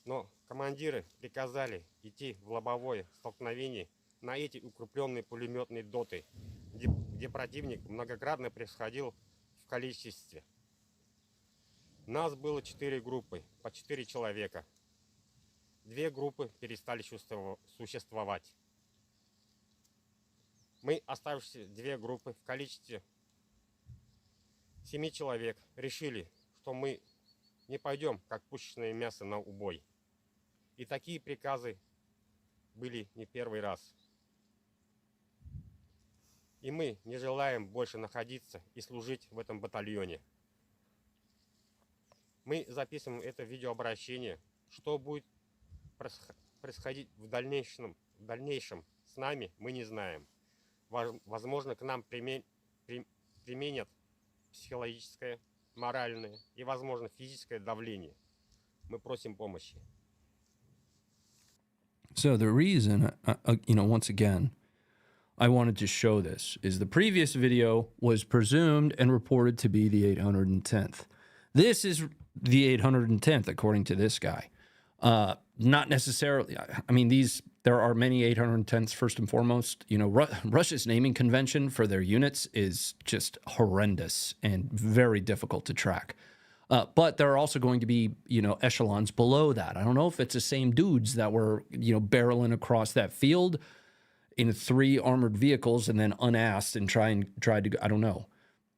Но командиры приказали идти в лобовое столкновение на эти укрепленные пулеметные доты, где противник многократно превосходил в количестве. Нас было 4 группы, по 4 человека. 2 группы перестали существовать. Мы, оставшиеся 2 группы в количестве 7 человек решили, что мы не пойдем, как пушечное мясо, на убой. И такие приказы были не первый раз. И мы не желаем больше находиться и служить в этом батальоне. Мы записываем это видеообращение. Что будет происходить в дальнейшем с нами, мы не знаем. Возможно, к нам применят психологическое, моральное и, возможно, физическое давление. Мы просим помощи. So the reason, once again, I wanted to show this is the previous video was presumed and reported to be the 810th. This is the 810th, according to this guy. Not necessarily. I mean, there are many 810ths, first and foremost. Russia's naming convention for their units is just horrendous and very difficult to track. But there are also going to be, echelons below that. I don't know if it's the same dudes that were, barreling across that field in 3 armored vehicles and then unasked and tried to, I don't know.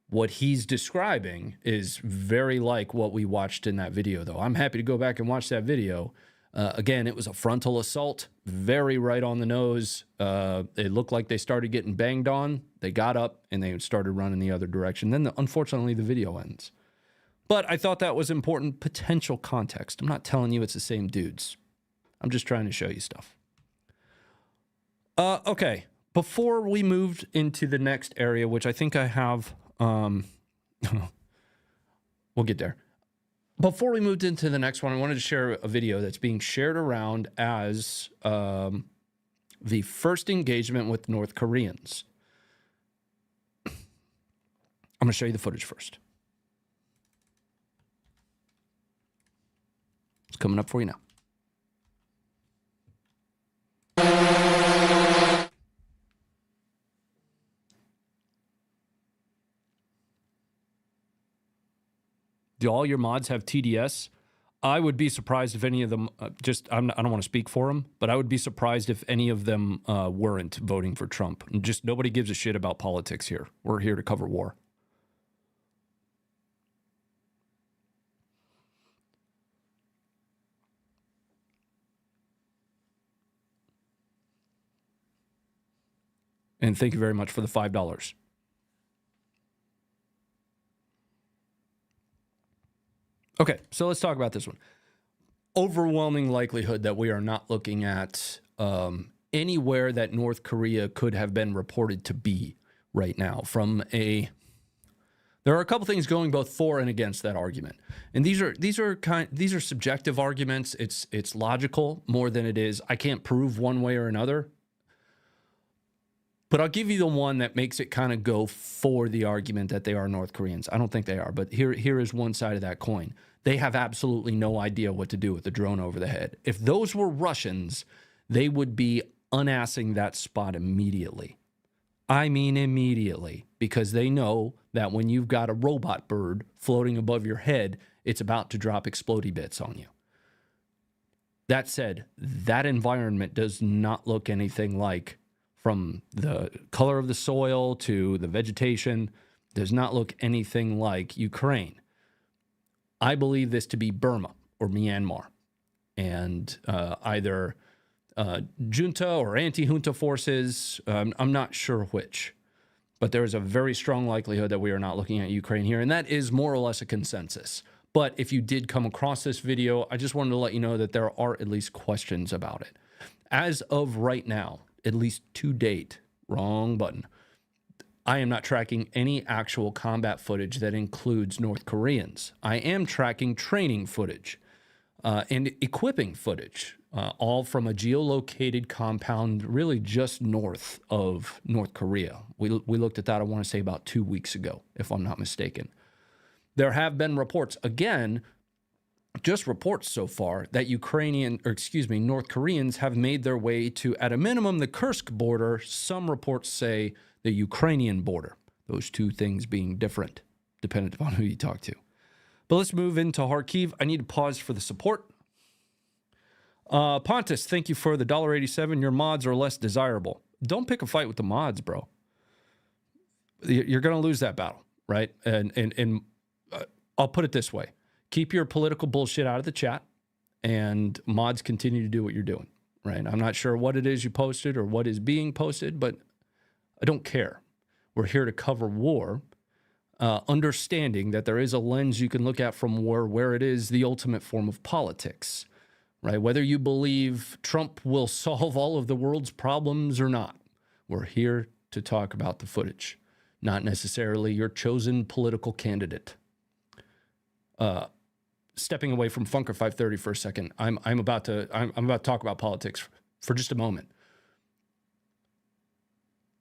What he's describing is very like what we watched in that video, though. I'm happy to go back and watch that video. Again, it was a frontal assault, very right on the nose. It looked like they started getting banged on. They got up and they started running the other direction. Then, unfortunately, the video ends. But I thought that was important potential context. I'm not telling you it's the same dudes. I'm just trying to show you stuff. Okay, before we moved into the next area, which I think I have, we'll get there. Before we moved into the next one, I wanted to share a video that's being shared around as the first engagement with North Koreans. I'm going to show you the footage first. It's coming up for you now. Do all your mods have TDS? I would be surprised if any of them, I don't want to speak for them, but I would be surprised if any of them weren't voting for Trump. Just nobody gives a shit about politics here. We're here to cover war. And thank you very much for the $5. Okay, so let's talk about this one. Overwhelming likelihood that we are not looking at anywhere that North Korea could have been reported to be right now. There are a couple things going both for and against that argument, and these are subjective arguments. It's logical more than it is. I can't prove one way or another. But I'll give you the one that makes it kind of go for the argument that they are North Koreans. I don't think they are, but here is one side of that coin. They have absolutely no idea what to do with the drone over the head. If those were Russians, they would be unassing that spot immediately. I mean immediately, because they know that when you've got a robot bird floating above your head, it's about to drop explodey bits on you. That said, that environment does not look anything like, from the color of the soil to the vegetation, does not look anything like Ukraine. I believe this to be Burma or Myanmar, and either junta or anti-junta forces. I'm not sure which, but there is a very strong likelihood that we are not looking at Ukraine here, and that is more or less a consensus. But if you did come across this video, I just wanted to let you know that there are at least questions about it. As of right now, at least to date, wrong button, I am not tracking any actual combat footage that includes North Koreans. I am tracking training footage and equipping footage, all from a geolocated compound really just north of North Korea. We looked at that, I want to say, about 2 weeks ago, if I'm not mistaken. There have been reports, again, just reports so far, that North Koreans have made their way to, at a minimum, the Kursk border. Some reports say the Ukrainian border. Those two things being different, dependent upon who you talk to. But let's move into Kharkiv. I need to pause for the support. Pontus, thank you for the $1.87. Your mods are less desirable. Don't pick a fight with the mods, bro. You're going to lose that battle, right? And I'll put it this way. Keep your political bullshit out of the chat, and mods continue to do what you're doing, right? I'm not sure what it is you posted or what is being posted, but I don't care. We're here to cover war, understanding that there is a lens you can look at from war where it is the ultimate form of politics, right? Whether you believe Trump will solve all of the world's problems or not, we're here to talk about the footage, not necessarily your chosen political candidate. Stepping away from Funker 530 for a second, I'm about to talk about politics for just a moment.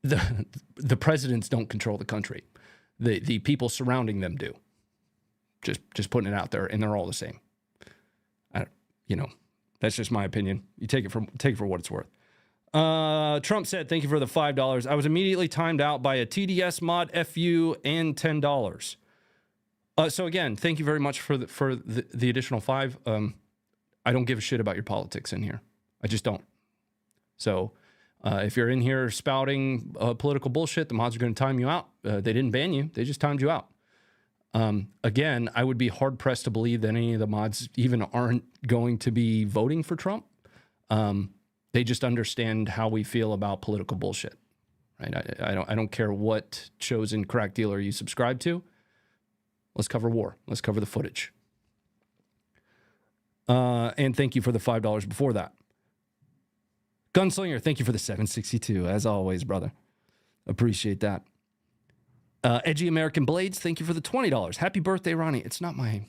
The presidents don't control the country. The people surrounding them do. Just putting it out there, and they're all the same. That's just my opinion. You take it for what it's worth. Trump said, "Thank you for the $5. I was immediately timed out by a TDS mod, FU, and $10." So again, thank you very much for the additional $5. I don't give a shit about your politics in here. I just don't. So if you're in here spouting political bullshit, the mods are going to time you out. They didn't ban you. They just timed you out. Again, I would be hard-pressed to believe that any of the mods even aren't going to be voting for Trump. They just understand how we feel about political bullshit. Right? I don't care what chosen crack dealer you subscribe to. Let's cover war. Let's cover the footage. And thank you for the $5 before that. Gunslinger, thank you for the 762. As always, brother. Appreciate that. Edgy American Blades, thank you for the $20. Happy birthday, Ronnie. It's not my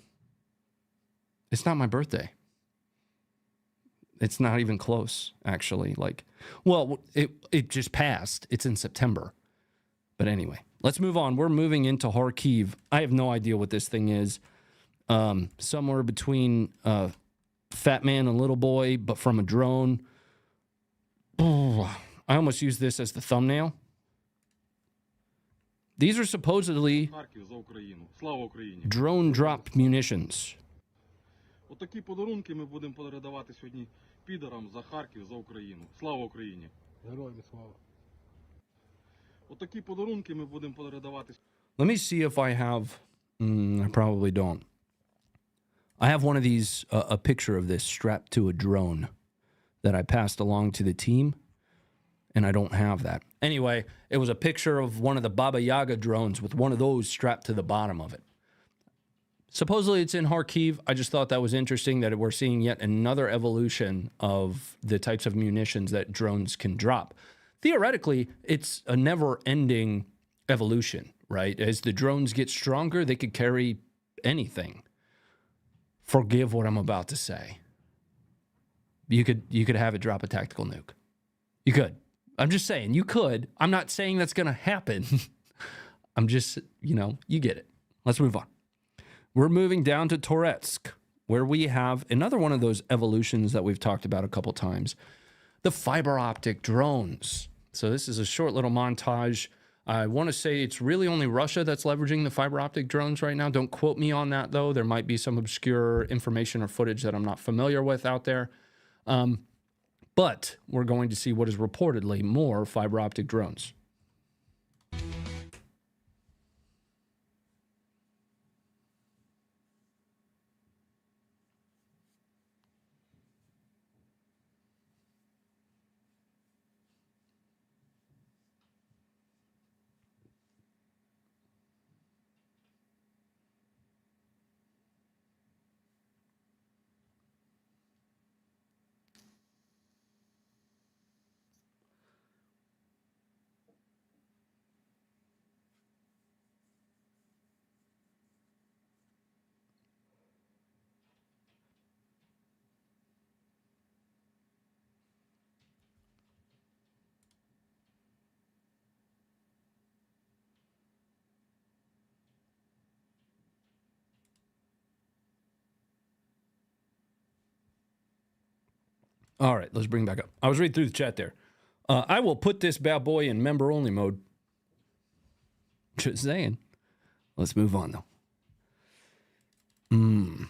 birthday. It's not even close, actually. It just passed. It's in September. But anyway, let's move on. We're moving into Kharkiv. I have no idea what this thing is. Somewhere between Fat Man and Little Boy, but from a drone. I almost used this as the thumbnail. These are supposedly drone-dropped munitions. Отакі подарунки ми будемо передавати сьогодні підарам за Харків, за Україну. Слава Україні! Героям слава! Отакі подарунки ми будемо передавати. Let me see if I have... I probably don't. I have one of these, a picture of this strapped to a drone that I passed along to the team, and I don't have that. Anyway, it was a picture of one of the Baba Yaga drones with one of those strapped to the bottom of it. Supposedly it's in Kharkiv. I just thought that was interesting that we're seeing yet another evolution of the types of munitions that drones can drop. Theoretically, it's a never-ending evolution, right? As the drones get stronger, they could carry anything. Forgive what I'm about to say. You could have it drop a tactical nuke. You could. I'm just saying, you could. I'm not saying that's going to happen. I'm just, you get it. Let's move on. We're moving down to Toretsk, where we have another one of those evolutions that we've talked about a couple times, the fiber optic drones. So this is a short little montage. I want to say it's really only Russia that's leveraging the fiber optic drones right now. Don't quote me on that, though. There might be some obscure information or footage that I'm not familiar with out there. But we're going to see what is reportedly more fiber optic drones. All right, let's bring back up. I was reading through the chat there. I will put this bad boy in member-only mode. Just saying. Let's move on, though. I'm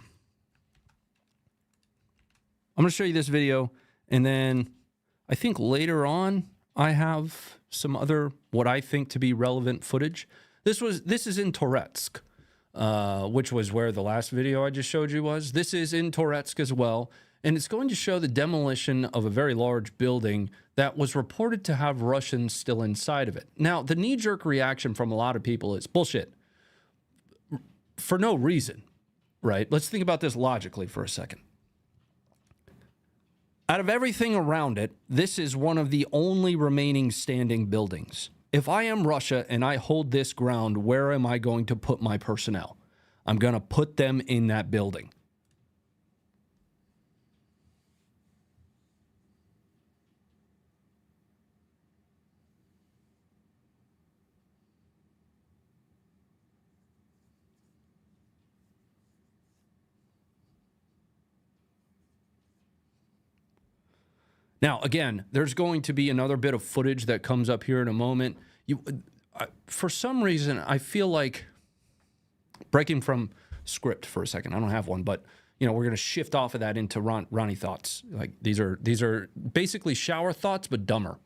going to show you this video, and then I think later on I have some other, what I think to be relevant footage This is in Toretsk, which was where the last video I just showed you was. This is in Toretsk as well, and it's going to show the demolition of a very large building that was reported to have Russians still inside of it. Now, the knee-jerk reaction from a lot of people is bullshit for no reason, right? Let's think about this logically for a second. Out of everything around it, this is one of the only remaining standing buildings. If I am Russia and I hold this ground, where am I going to put my personnel? I'm going to put them in that building. Now, again, there's going to be another bit of footage that comes up here in a moment. For some reason, I feel like breaking from script for a second. I don't have one, but we're going to shift off of that into Ronnie thoughts. Like these are basically shower thoughts, but dumber.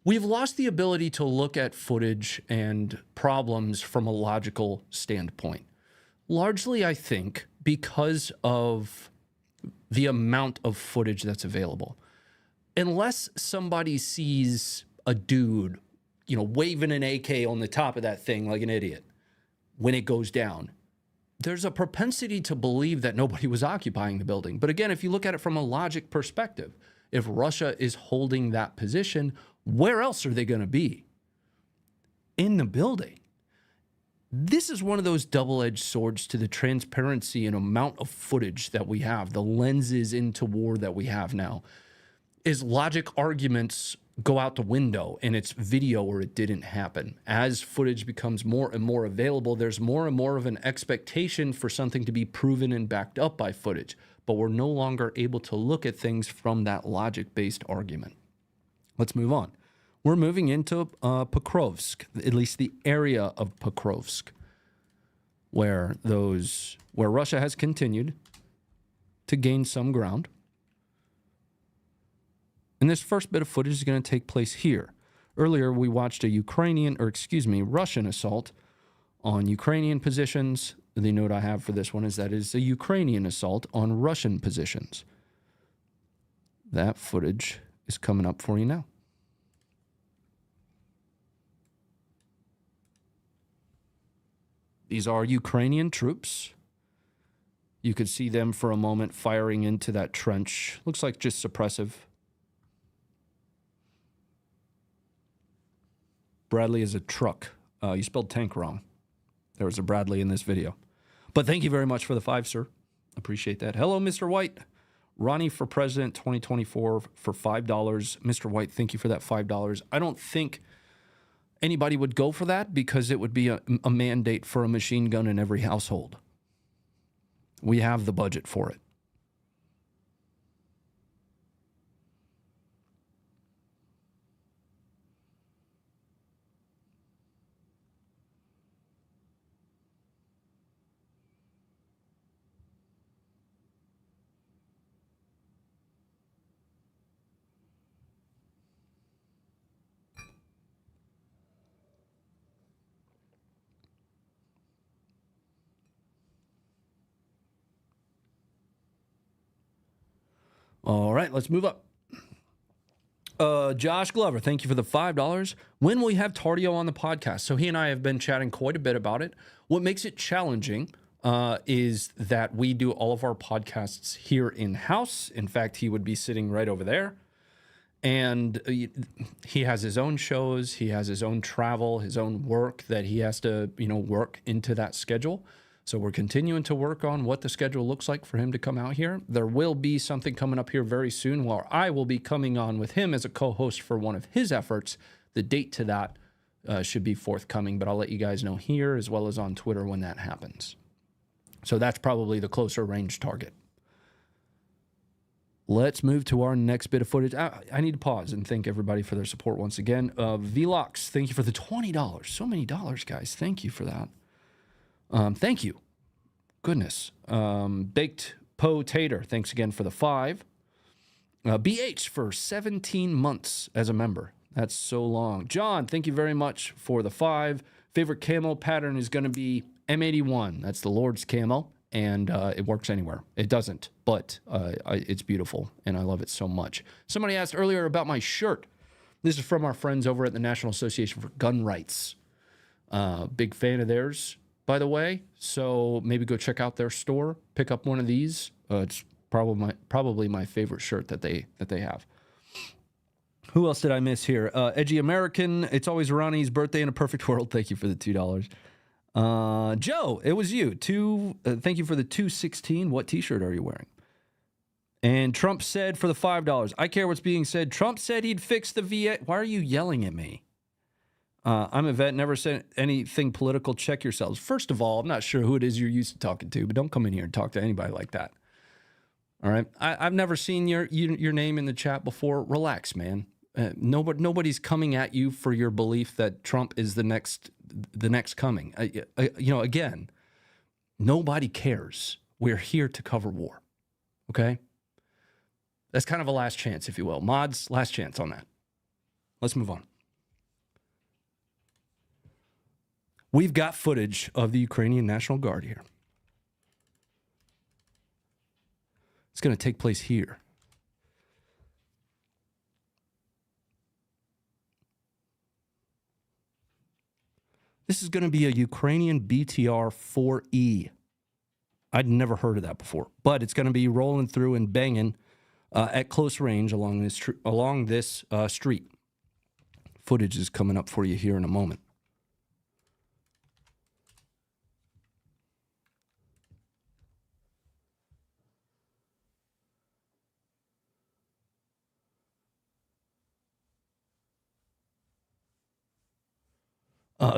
We've lost the ability to look at footage and problems from a logical standpoint. Largely, I think, because of the amount of footage that's available. Unless somebody sees a dude, waving an AK on the top of that thing like an idiot when it goes down, there's a propensity to believe that nobody was occupying the building. But again, if you look at it from a logic perspective, if Russia is holding that position, where else are they going to be? In the building. This is one of those double-edged swords to the transparency and amount of footage that we have, the lenses into war that we have now. Is logic arguments go out the window and it's video or it didn't happen. As footage becomes more and more available, there's more and more of an expectation for something to be proven and backed up by footage. But we're no longer able to look at things from that logic-based argument. Let's move on. We're moving into Pokrovsk, at least the area of Pokrovsk, where Russia has continued to gain some ground. And this first bit of footage is going to take place here. Earlier, we watched a Russian assault on Ukrainian positions. The note I have for this one is that it is a Ukrainian assault on Russian positions. That footage is coming up for you now. These are Ukrainian troops. You could see them for a moment firing into that trench. Looks like just suppressive. Bradley is a truck. You spelled tank wrong. There was a Bradley in this video. But thank you very much for the 5, sir. Appreciate that. Hello, Mr. White. Ronnie for President 2024 for $5. Mr. White, thank you for that $5. I don't think anybody would go for that because it would be a mandate for a machine gun in every household. We have the budget for it. All right, let's move up. Josh Glover, thank you for the $5. When will we have Tardio on the podcast? So he and I have been chatting quite a bit about it. What makes it challenging is that we do all of our podcasts here in-house. In fact, he would be sitting right over there. And he has his own shows. He has his own travel, his own work that he has to, work into that schedule. So we're continuing to work on what the schedule looks like for him to come out here. There will be something coming up here very soon where I will be coming on with him as a co-host for one of his efforts. The date to that should be forthcoming, but I'll let you guys know here as well as on Twitter when that happens. So that's probably the closer range target. Let's move to our next bit of footage. I need to pause and thank everybody for their support once again. Vlox, thank you for the $20. So many dollars, guys. Thank you for that. Thank you. Goodness. Baked Potater, thanks again for the 5. BH for 17 months as a member. That's so long. John, thank you very much for the 5. Favorite camo pattern is going to be M81. That's the Lord's camo, and it works anywhere. It doesn't, but it's beautiful, and I love it so much. Somebody asked earlier about my shirt. This is from our friends over at the National Association for Gun Rights. Big fan of theirs, by the way. So maybe go check out their store, pick up one of these. It's probably my favorite shirt that they have. Who else did I miss here? Edgy American. It's always Ronnie's birthday in a perfect world. Thank you for the $2. Joe, it was you. Thank you for the 216. What T-shirt are you wearing? And Trump said for the $5. I care what's being said. Trump said he'd fix the VA. Why are you yelling at me? I'm a vet. Never said anything political. Check yourselves. First of all, I'm not sure who it is you're used to talking to, but don't come in here and talk to anybody like that. All right. I've never seen your name in the chat before. Relax, man. Nobody's coming at you for your belief that Trump is the next coming. Again, nobody cares. We're here to cover war. Okay? That's kind of a last chance, if you will. Mods, last chance on that. Let's move on. We've got footage of the Ukrainian National Guard here. It's going to take place here. This is going to be a Ukrainian BTR-4E. I'd never heard of that before, but it's going to be rolling through and banging at close range along this street. Footage is coming up for you here in a moment.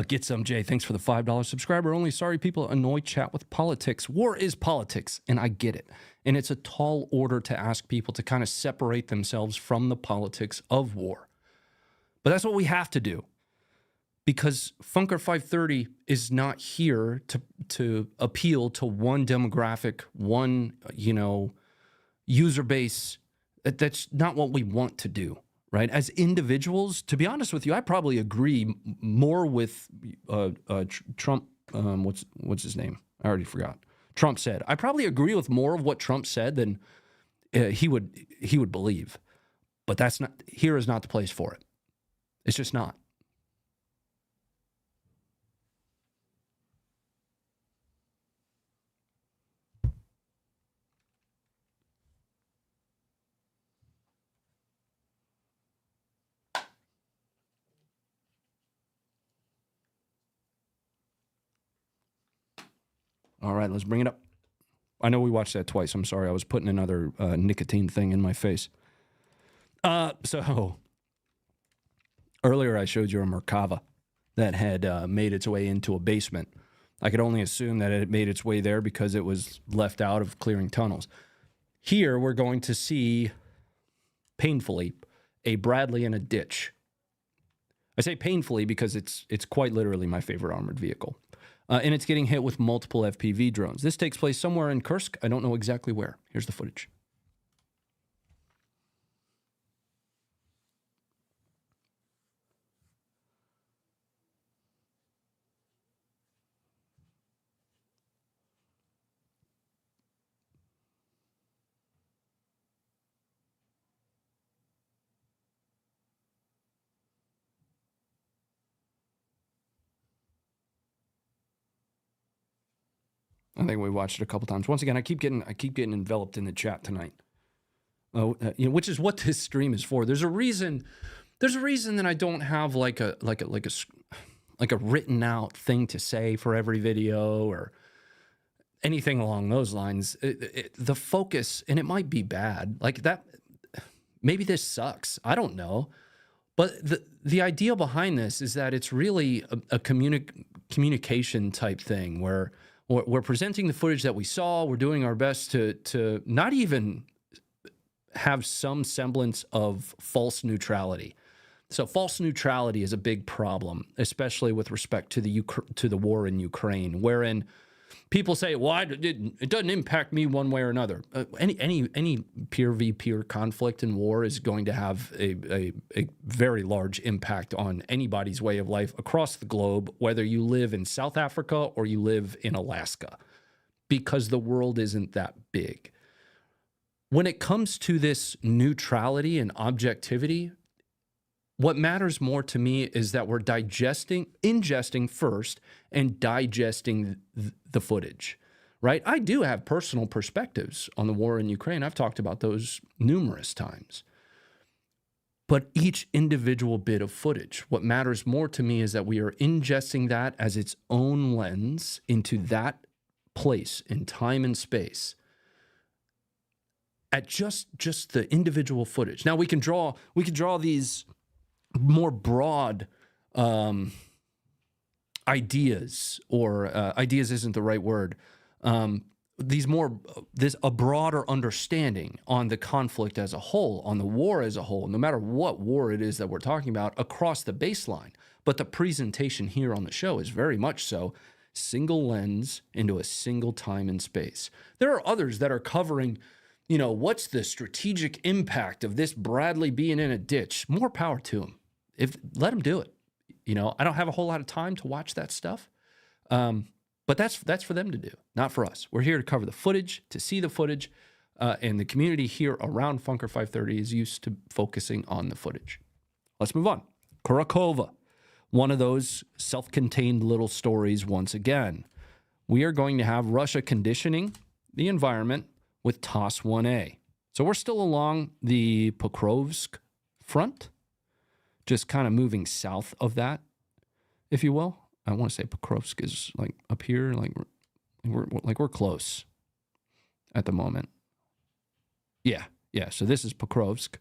Get some, Jay. Thanks for the $5 subscriber only. Sorry, people annoy chat with politics. War is politics, and I get it. And it's a tall order to ask people to kind of separate themselves from the politics of war. But that's what we have to do. Because Funker 530 is not here to appeal to one demographic, one, user base. That's not what we want to do. Right? As individuals, to be honest with you, I probably agree more with Trump. What's his name? I already forgot. Trump said. I probably agree with more of what Trump said than he would believe. But here is not the place for it. It's just not. All right, let's bring it up. I know we watched that twice. I'm sorry. I was putting another nicotine thing in my face. So earlier I showed you a Merkava that had made its way into a basement. I could only assume that it made its way there because it was left out of clearing tunnels. Here we're going to see, painfully, a Bradley in a ditch. I say painfully because it's quite literally my favorite armored vehicle. And it's getting hit with multiple FPV drones. This takes place somewhere in Kursk. I don't know exactly where. Here's the footage. I think we watched it a couple times. Once again, I keep getting enveloped in the chat tonight. Which is what this stream is for. There's a reason that I don't have like a written out thing to say for every video or anything along those lines. The focus, and it might be bad, like that. Maybe this sucks. I don't know. But the idea behind this is that it's really a communication type thing where we're presenting the footage that we saw. We're doing our best to not even have some semblance of false neutrality. So false neutrality is a big problem, especially with respect to the war in Ukraine, wherein people say, "Well, it doesn't impact me one way or another." Any peer v peer conflict and war is going to have a very large impact on anybody's way of life across the globe, whether you live in South Africa or you live in Alaska, because the world isn't that big. When it comes to this neutrality and objectivity, what matters more to me is that we're ingesting first and digesting the footage, right? I do have personal perspectives on the war in Ukraine. I've talked about those numerous times. But each individual bit of footage, what matters more to me is that we are ingesting that as its own lens into that place in time and space at just the individual footage. Now we can draw these more broad ideas, or ideas isn't the right word. A broader understanding on the conflict as a whole, on the war as a whole, no matter what war it is that we're talking about, across the baseline. But the presentation here on the show is very much so single lens into a single time and space. There are others that are covering, what's the strategic impact of this Bradley being in a ditch? More power to them. Let them do it. I don't have a whole lot of time to watch that stuff. But that's for them to do, not for us. We're here to cover the footage, to see the footage, and the community here around Funker 530 is used to focusing on the footage. Let's move on. Kurakova, one of those self-contained little stories once again. We are going to have Russia conditioning the environment with TOS-1A. So we're still along the Pokrovsk front, just kind of moving south of that, if you will. I want to say Pokrovsk is like up here, like we're close at the moment. Yeah. So this is Pokrovsk,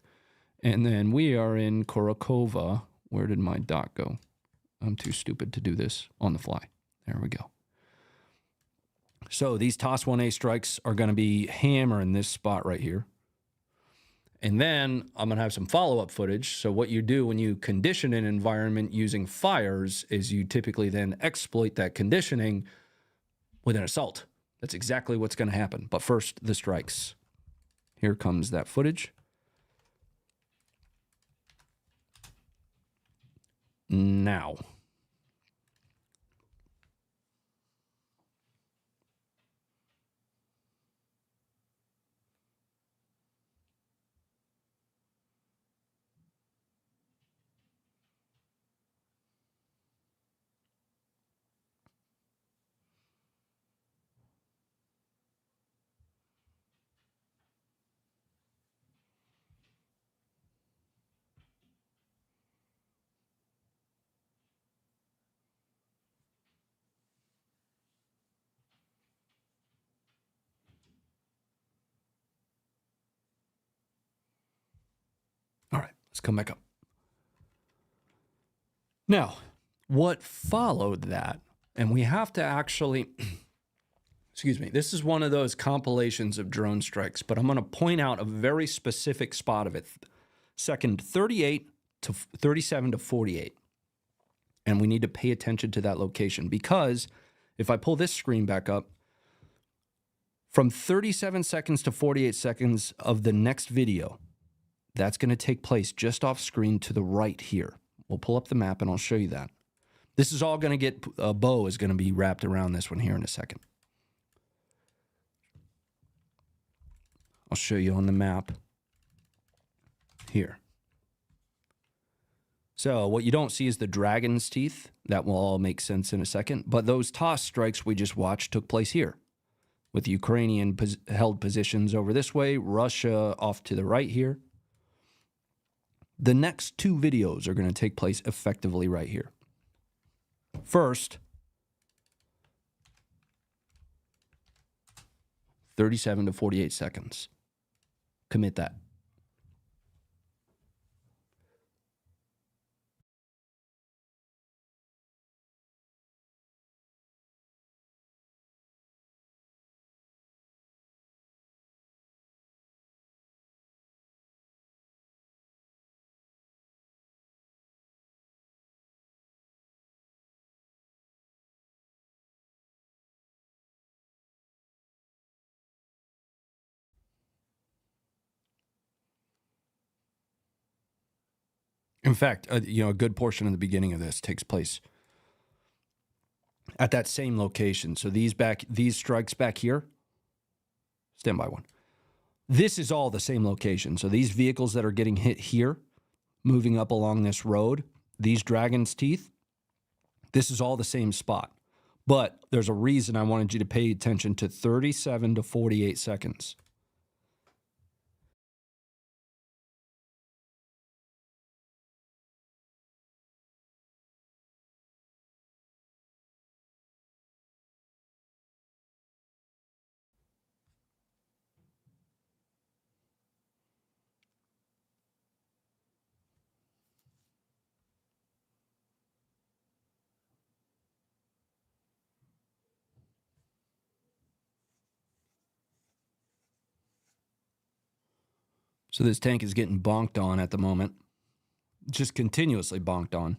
and then we are in Kurakova. Where did my dot go? I'm too stupid to do this on the fly. There we go. So these TOS-1A strikes are going to be hammering this spot right here. And then I'm going to have some follow-up footage. So what you do when you condition an environment using fires is you typically then exploit that conditioning with an assault. That's exactly what's going to happen. But first, the strikes. Here comes that footage. Now. All right, let's come back up. Now, what followed that, and we have to actually, excuse me, this is one of those compilations of drone strikes, but I'm going to point out a very specific spot of it. Second 38 to 37 to 48. And we need to pay attention to that location, because if I pull this screen back up, from 37 seconds to 48 seconds of the next video, that's going to take place just off screen to the right here. We'll pull up the map and I'll show you that. This is all going to get, a bow is going to be wrapped around this one here in a second. I'll show you on the map here. So what you don't see is the dragon's teeth. That will all make sense in a second. But those TOS strikes we just watched took place here, with Ukrainian held positions over this way, Russia off to the right here. The next two videos are going to take place effectively right here. First, 37 to 48 seconds. Commit that. In fact, you know, a good portion of the beginning of this takes place at that same location. So these strikes back here, stand by one. This is all the same location. So these vehicles that are getting hit here, moving up along this road, these Dragon's Teeth, this is all the same spot. But there's a reason I wanted you to pay attention to 37 to 48 seconds. So this tank is getting bonked on at the moment, just continuously bonked on.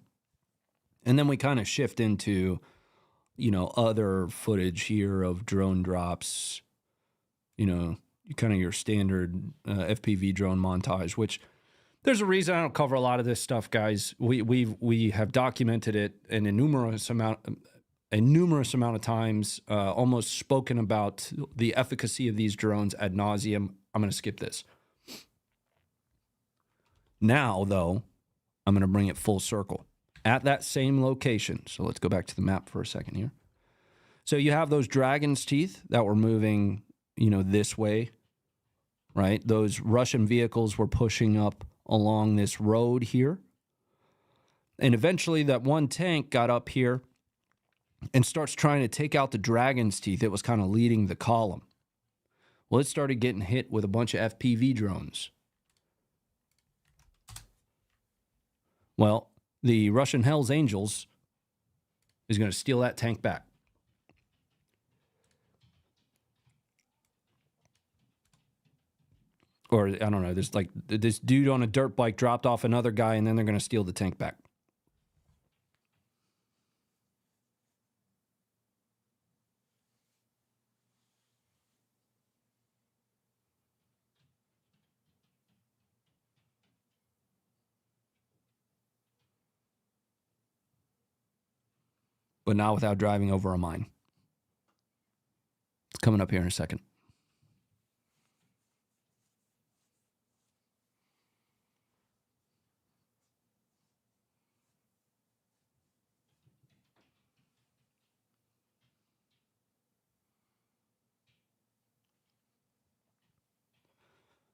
And then we kind of shift into, you know, other footage here of drone drops, you know, kind of your standard FPV drone montage, which there's a reason I don't cover a lot of this stuff, guys. We have documented it in a numerous amount of times, almost spoken about the efficacy of these drones ad nauseum. I'm going to skip this. Now, though, I'm going to bring it full circle at that same location. So let's go back to the map for a second here. So you have those Dragon's Teeth that were moving, you know, this way, right? Those Russian vehicles were pushing up along this road here. And eventually that one tank got up here and starts trying to take out the Dragon's Teeth. It was kind of leading the column. Well, it started getting hit with a bunch of FPV drones. Well, the Russian Hells Angels is going to steal that tank back. Or, I don't know, there's like this dude on a dirt bike dropped off another guy, and then they're going to steal the tank back. But not without driving over a mine. It's coming up here in a second.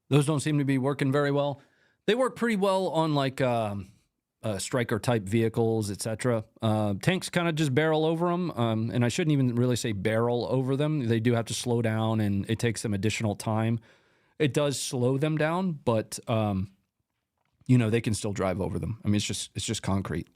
Those don't seem to be working very well. They work pretty well on like striker type vehicles, etc. Tanks kind of just barrel over them, and I shouldn't even really say barrel over them. They do have to slow down, and it takes them additional time. It does slow them down, but you know, they can still drive over them. I mean, it's just concrete.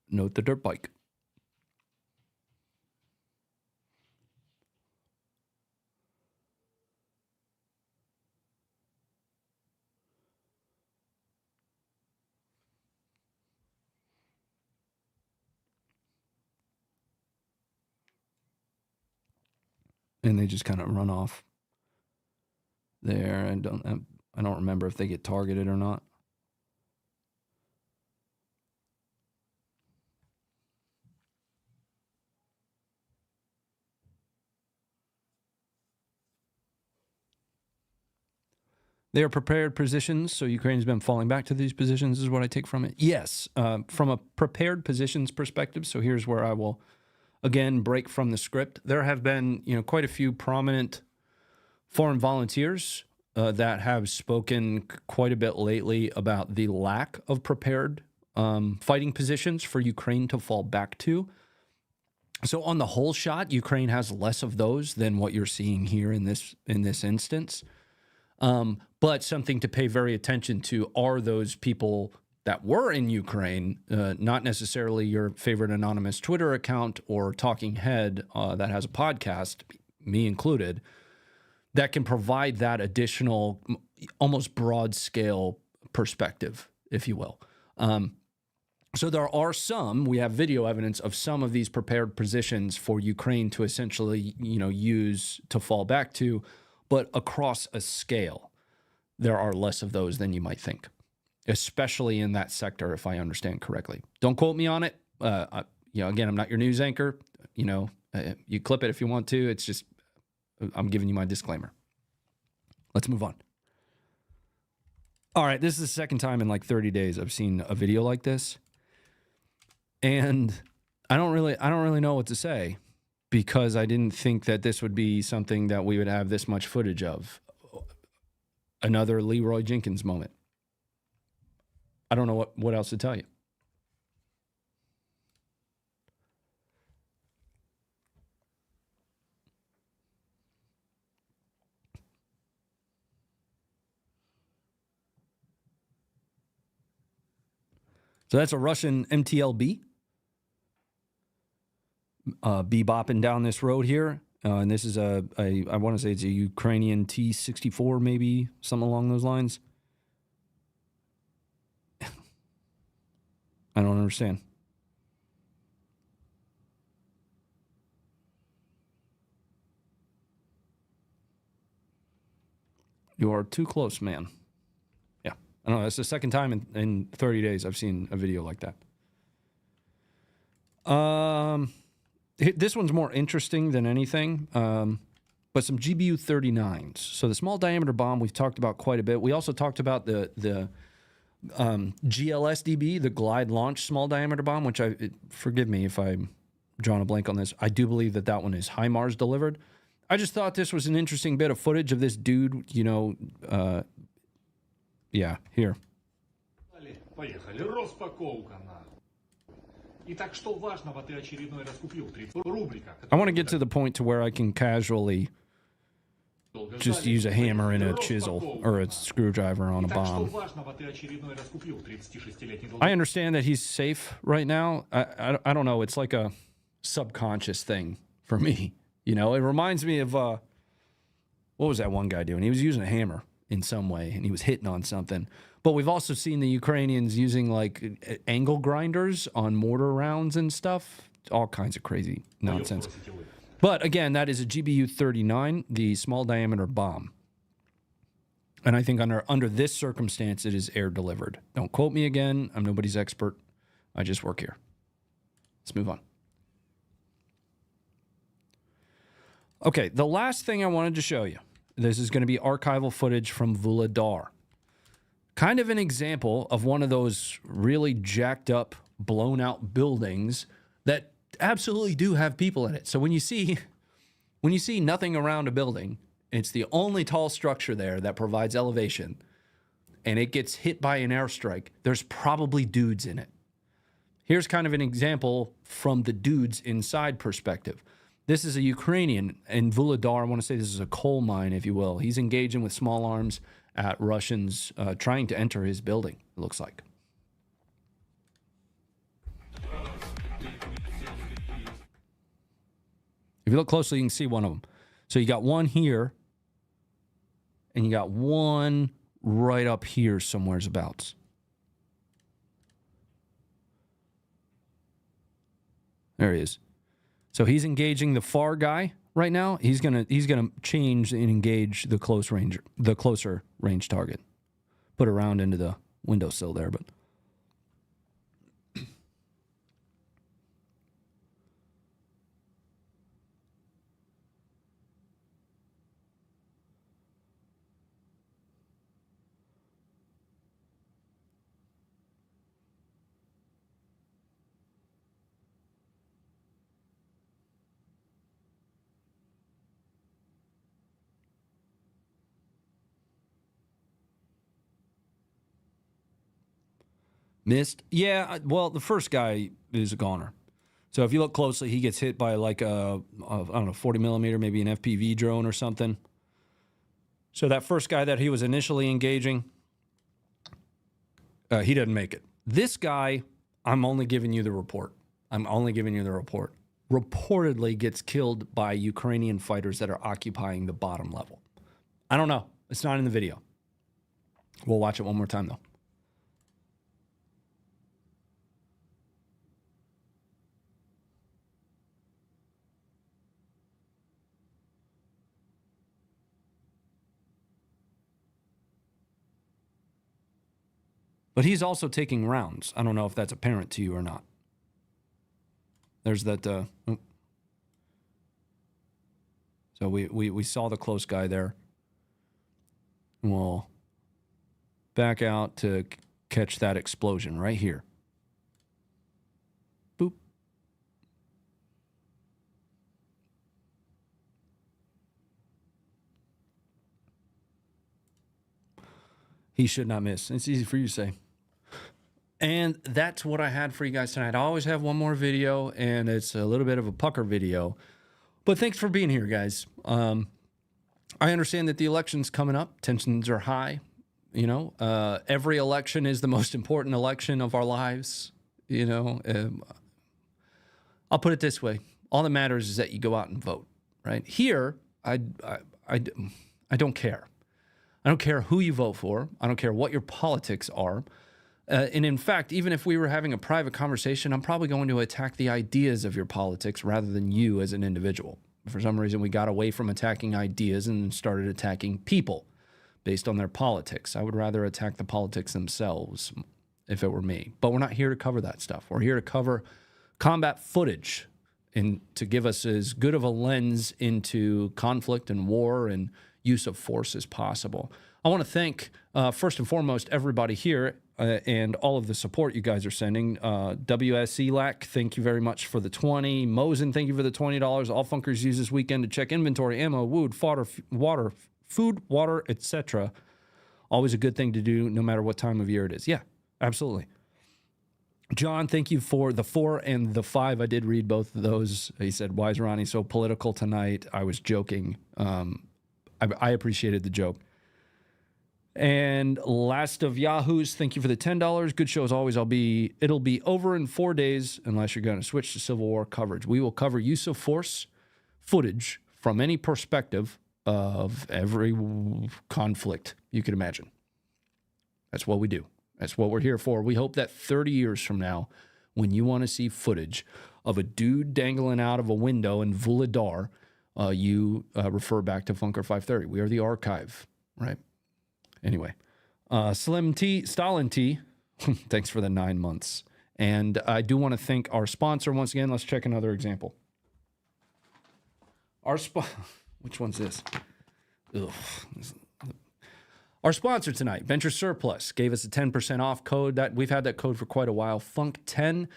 Note the dirt bike. And they just kind of run off there. I don't remember if they get targeted or not. They are prepared positions, so Ukraine's been falling back to these positions is what I take from it. Yes, from a prepared positions perspective, so here's where I will, again, break from the script. There have been, you know, quite a few prominent foreign volunteers that have spoken quite a bit lately about the lack of prepared fighting positions for Ukraine to fall back to. So on the whole shot, Ukraine has less of those than what you're seeing here in this instance. But something to pay very attention to are those people that were in Ukraine, not necessarily your favorite anonymous Twitter account or talking head that has a podcast, me included, that can provide that additional almost broad scale perspective, if you will. So there are we have video evidence of some of these prepared positions for Ukraine to essentially, use to fall back to, but across a scale, there are less of those than you might think, especially in that sector, if I understand correctly. Don't quote me on it. Again, I'm not your news anchor. You clip it if you want to. It's just, I'm giving you my disclaimer. Let's move on. All right, this is the second time in like 30 days I've seen a video like this. And I don't really know what to say, because I didn't think that this would be something that we would have this much footage of. Another Leroy Jenkins moment. I don't know what else to tell you. So that's a Russian MTLB. Bebopping down this road here. And this is I want to say it's a Ukrainian T-64, maybe, something along those lines. I don't understand. You are too close, man. Yeah. I don't know. That's the second time in 30 days I've seen a video like that. This one's more interesting than anything, but some GBU-39s. So the small diameter bomb we've talked about quite a bit. We also talked about the GLSDB, the glide launch small diameter bomb, which forgive me if I'm drawing a blank on this. I do believe that one is HIMARS delivered. I just thought this was an interesting bit of footage of this dude, yeah, here. Поехали. Распаковка на. Итак, что важного ты очередной раз купил? 30 рубрика. I want to get to the point to where I can casually just use a hammer and a chisel or a screwdriver on a bomb. I understand that he's safe right now. I don't know. It's like a subconscious thing for me. It reminds me of what was that one guy doing? He was using a hammer in some way, and he was hitting on something. But we've also seen the Ukrainians using like angle grinders on mortar rounds and stuff. All kinds of crazy nonsense. But again, that is a GBU-39, the small diameter bomb. And I think under this circumstance, it is air delivered. Don't quote me again. I'm nobody's expert. I just work here. Let's move on. Okay, the last thing I wanted to show you. This is going to be archival footage from Vuhledar. Kind of an example of one of those really jacked up, blown out buildings that absolutely do have people in it. So when you see nothing around a building, it's the only tall structure there that provides elevation, and it gets hit by an airstrike, there's probably dudes in it. Here's kind of an example from the dudes inside perspective. This is a Ukrainian in Vuhledar. I want to say this is a coal mine, if you will. He's engaging with small arms at Russians trying to enter his building, it looks like. If you look closely, you can see one of them. So you got one here, and you got one right up here somewheres abouts. There he is. So he's engaging the far guy right now. He's gonna change and engage the closer range target. Put a round into the windowsill there, but. Missed? Yeah, well, the first guy is a goner. So if you look closely, he gets hit by like I don't know, 40 millimeter, maybe an FPV drone or something. So that first guy that he was initially engaging, he doesn't make it. This guy, I'm only giving you the report. Reportedly gets killed by Ukrainian fighters that are occupying the bottom level. I don't know. It's not in the video. We'll watch it one more time, though. But he's also taking rounds. I don't know if that's apparent to you or not. There's that. So we saw the close guy there. And we'll back out to catch that explosion right here. Boop. He should not miss. It's easy for you to say. And that's what I had for you guys tonight. I always have one more video, and it's a little bit of a pucker video. But thanks for being here, guys. I understand that the election's coming up. Tensions are high. You know, every election is the most important election of our lives. You know, I'll put it this way. All that matters is that you go out and vote, right? Here, I don't care. I don't care who you vote for. I don't care what your politics are. And in fact, even if we were having a private conversation, I'm probably going to attack the ideas of your politics rather than you as an individual. For some reason, we got away from attacking ideas and started attacking people based on their politics. I would rather attack the politics themselves if it were me. But we're not here to cover that stuff. We're here to cover combat footage and to give us as good of a lens into conflict and war and use of force as possible. I want to thank, first and foremost, everybody here and all of the support you guys are sending. WSELAC, thank you very much for the 20. Mosen, thank you for the $20. All Funkers use this weekend to check inventory, ammo, wood, water, food, water, etc. Always a good thing to do no matter what time of year it is. Yeah, absolutely. John, thank you for the 4 and the 5. I did read both of those. He said, why is Ronnie so political tonight? I was joking. I appreciated the joke. And last of Yahoos, thank you for the $10. Good show as always. It'll be over in 4 days unless you're going to switch to Civil War coverage. We will cover use of force footage from any perspective of every conflict you can imagine. That's what we do. That's what we're here for. We hope that 30 years from now, when you want to see footage of a dude dangling out of a window in Vuhledar, you refer back to Funker 530. We are the archive, right? Anyway, Slim T, Stalin T, thanks for the 9 months. And I do want to thank our sponsor once again. Let's check another example. Which one's this? Ugh. Our sponsor tonight, Venture Surplus, gave us a 10% off code. We've had that code for quite a while, Funk10.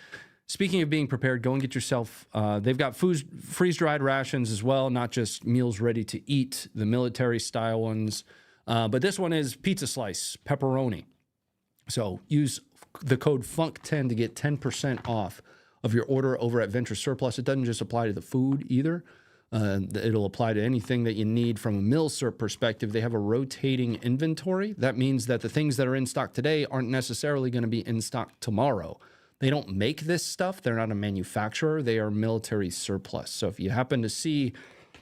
Speaking of being prepared, go and get yourself, they've got freeze-dried rations as well, not just meals ready to eat, the military-style ones. But this one is pizza slice, pepperoni. So use the code FUNK10 to get 10% off of your order over at Venture Surplus. It doesn't just apply to the food either. It'll apply to anything that you need from a MilSerp perspective. They have a rotating inventory. That means that the things that are in stock today aren't necessarily going to be in stock tomorrow. They don't make this stuff. They're not a manufacturer. They are military surplus. So if you happen to see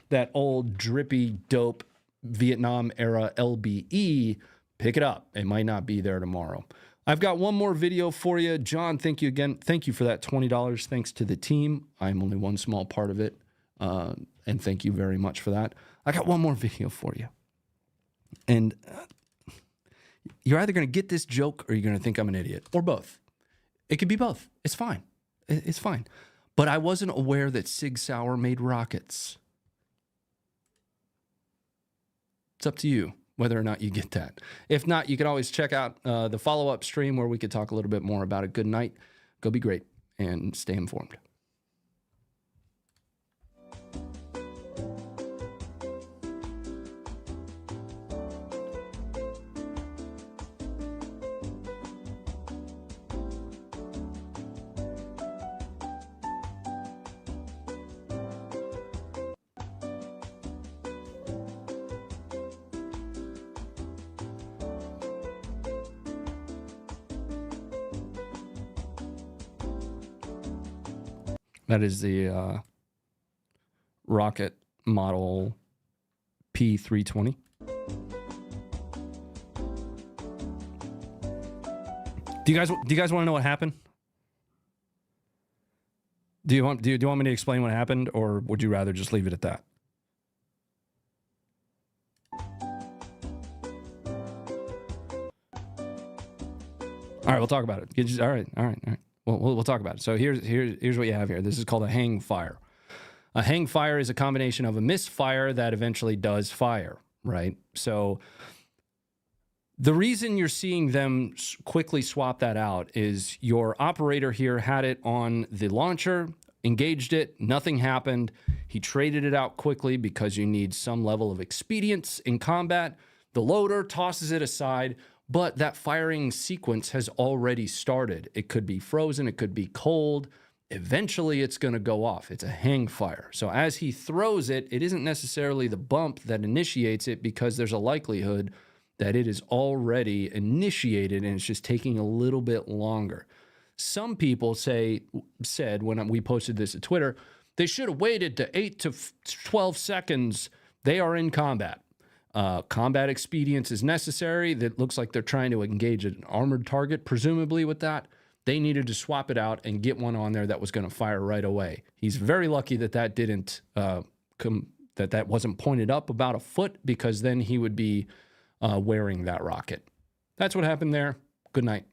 that old drippy dope Vietnam era LBE, pick it up. It might not be there tomorrow. I've got one more video for you. John, thank you again. Thank you for that $20. Thanks to the team. I'm only one small part of it. And thank you very much for that. I got one more video for you. And you're either going to get this joke or you're going to think I'm an idiot, or both. It could be both. It's fine. It's fine. But I wasn't aware that Sig Sauer made rockets. It's up to you whether or not you get that. If not, you can always check out the follow-up stream where we could talk a little bit more about it. Good night. Go be great and stay informed. That is the rocket model P320. Do you guys want to know what happened? Do you want me to explain what happened, or would you rather just leave it at that? All right, we'll talk about it. All right. We'll talk about it. So here's what you have here. This is called a hang fire. A hang fire is a combination of a misfire that eventually does fire, right? So the reason you're seeing them quickly swap that out is your operator here had it on the launcher, engaged it, nothing happened. He traded it out quickly because you need some level of expedience in combat. The loader tosses it aside, but that firing sequence has already started. It could be frozen, it could be cold. Eventually, it's going to go off. It's a hang fire. So as he throws it, it isn't necessarily the bump that initiates it because there's a likelihood that it is already initiated and it's just taking a little bit longer. Some people said when we posted this to Twitter, they should have waited to 8 to 12 seconds. They are in combat. Combat expedience is necessary. That looks like they're trying to engage an armored target, presumably with that. They needed to swap it out and get one on there that was going to fire right away. He's very lucky that that didn't that wasn't pointed up about a foot, because then he would be wearing that rocket. That's what happened there. Good night.